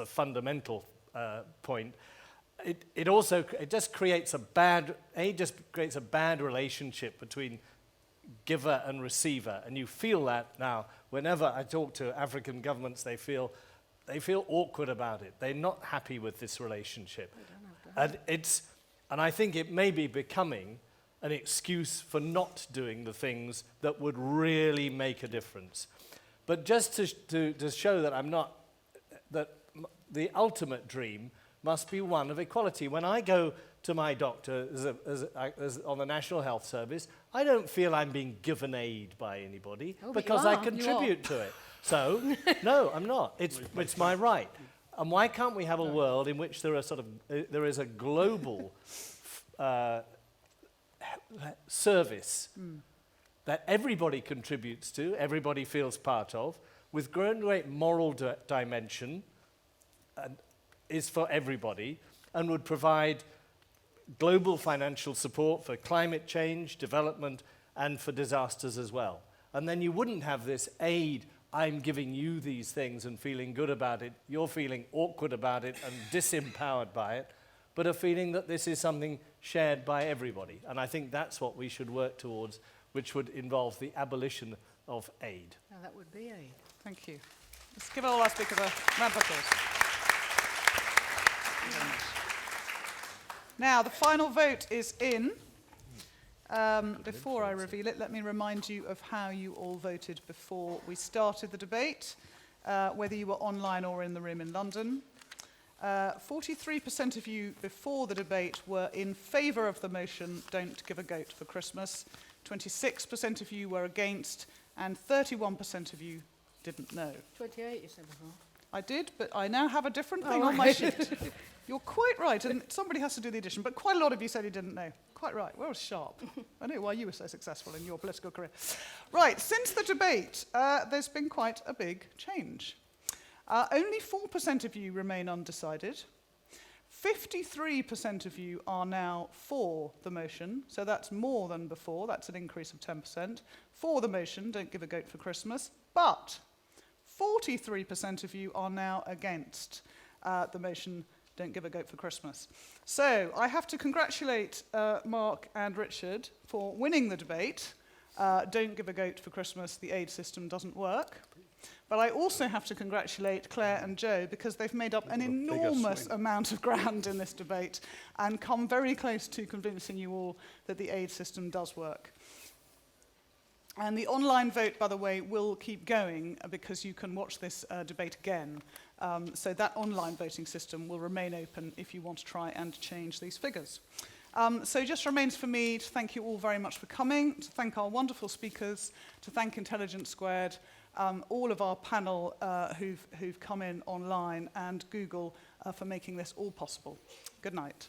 fundamental point. It just creates a bad relationship between giver and receiver, and you feel that now. Whenever I talk to African governments, they feel awkward about it. They're not happy with this relationship, and I think it may be becoming an excuse for not doing the things that would really make a difference. But just to show that that the ultimate dream must be one of equality. When I go to my doctor as on the National Health Service, I don't feel I'm being given aid by anybody because I contribute to it. So, no, I'm not. It's my right. And why can't we have a world in which there is a global service that everybody contributes to, everybody feels part of, with great moral dimension, and is for everybody, and would provide global financial support for climate change, development, and for disasters as well. And then you wouldn't have this aid, I'm giving you these things and feeling good about it, you're feeling awkward about it and disempowered by it, but a feeling that this is something shared by everybody. And I think that's what we should work towards, which would involve the abolition of aid. Now that would be aid. Thank you. Let's give all our speakers a round of applause. Now, the final vote is in. Before I reveal it, let me remind you of how you all voted before we started the debate, whether you were online or in the room in London. 43% of you before the debate were in favour of the motion, don't give a goat for Christmas. 26% of you were against, and 31% of you didn't know. 28 you said before. I did, but I now have a different thing on my sheet. You're quite right, and somebody has to do the addition, but quite a lot of you said you didn't know. Quite right, well sharp. I know why you were so successful in your political career. Right, since the debate, there's been quite a big change. Only 4% of you remain undecided. 53% of you are now for the motion, so that's more than before, that's an increase of 10%. For the motion, don't give a goat for Christmas, but 43% of you are now against the motion, don't give a goat for Christmas. So I have to congratulate Mark and Richard for winning the debate. Don't give a goat for Christmas, the aid system doesn't work. But I also have to congratulate Clare and Joe because they've made up an enormous amount of ground in this debate and come very close to convincing you all that the aid system does work. And the online vote, by the way, will keep going because you can watch this debate again. So that online voting system will remain open if you want to try and change these figures. So just remains for me to thank you all very much for coming, to thank our wonderful speakers, to thank Intelligence Squared, all of our panel who've come in online, and Google for making this all possible. Good night.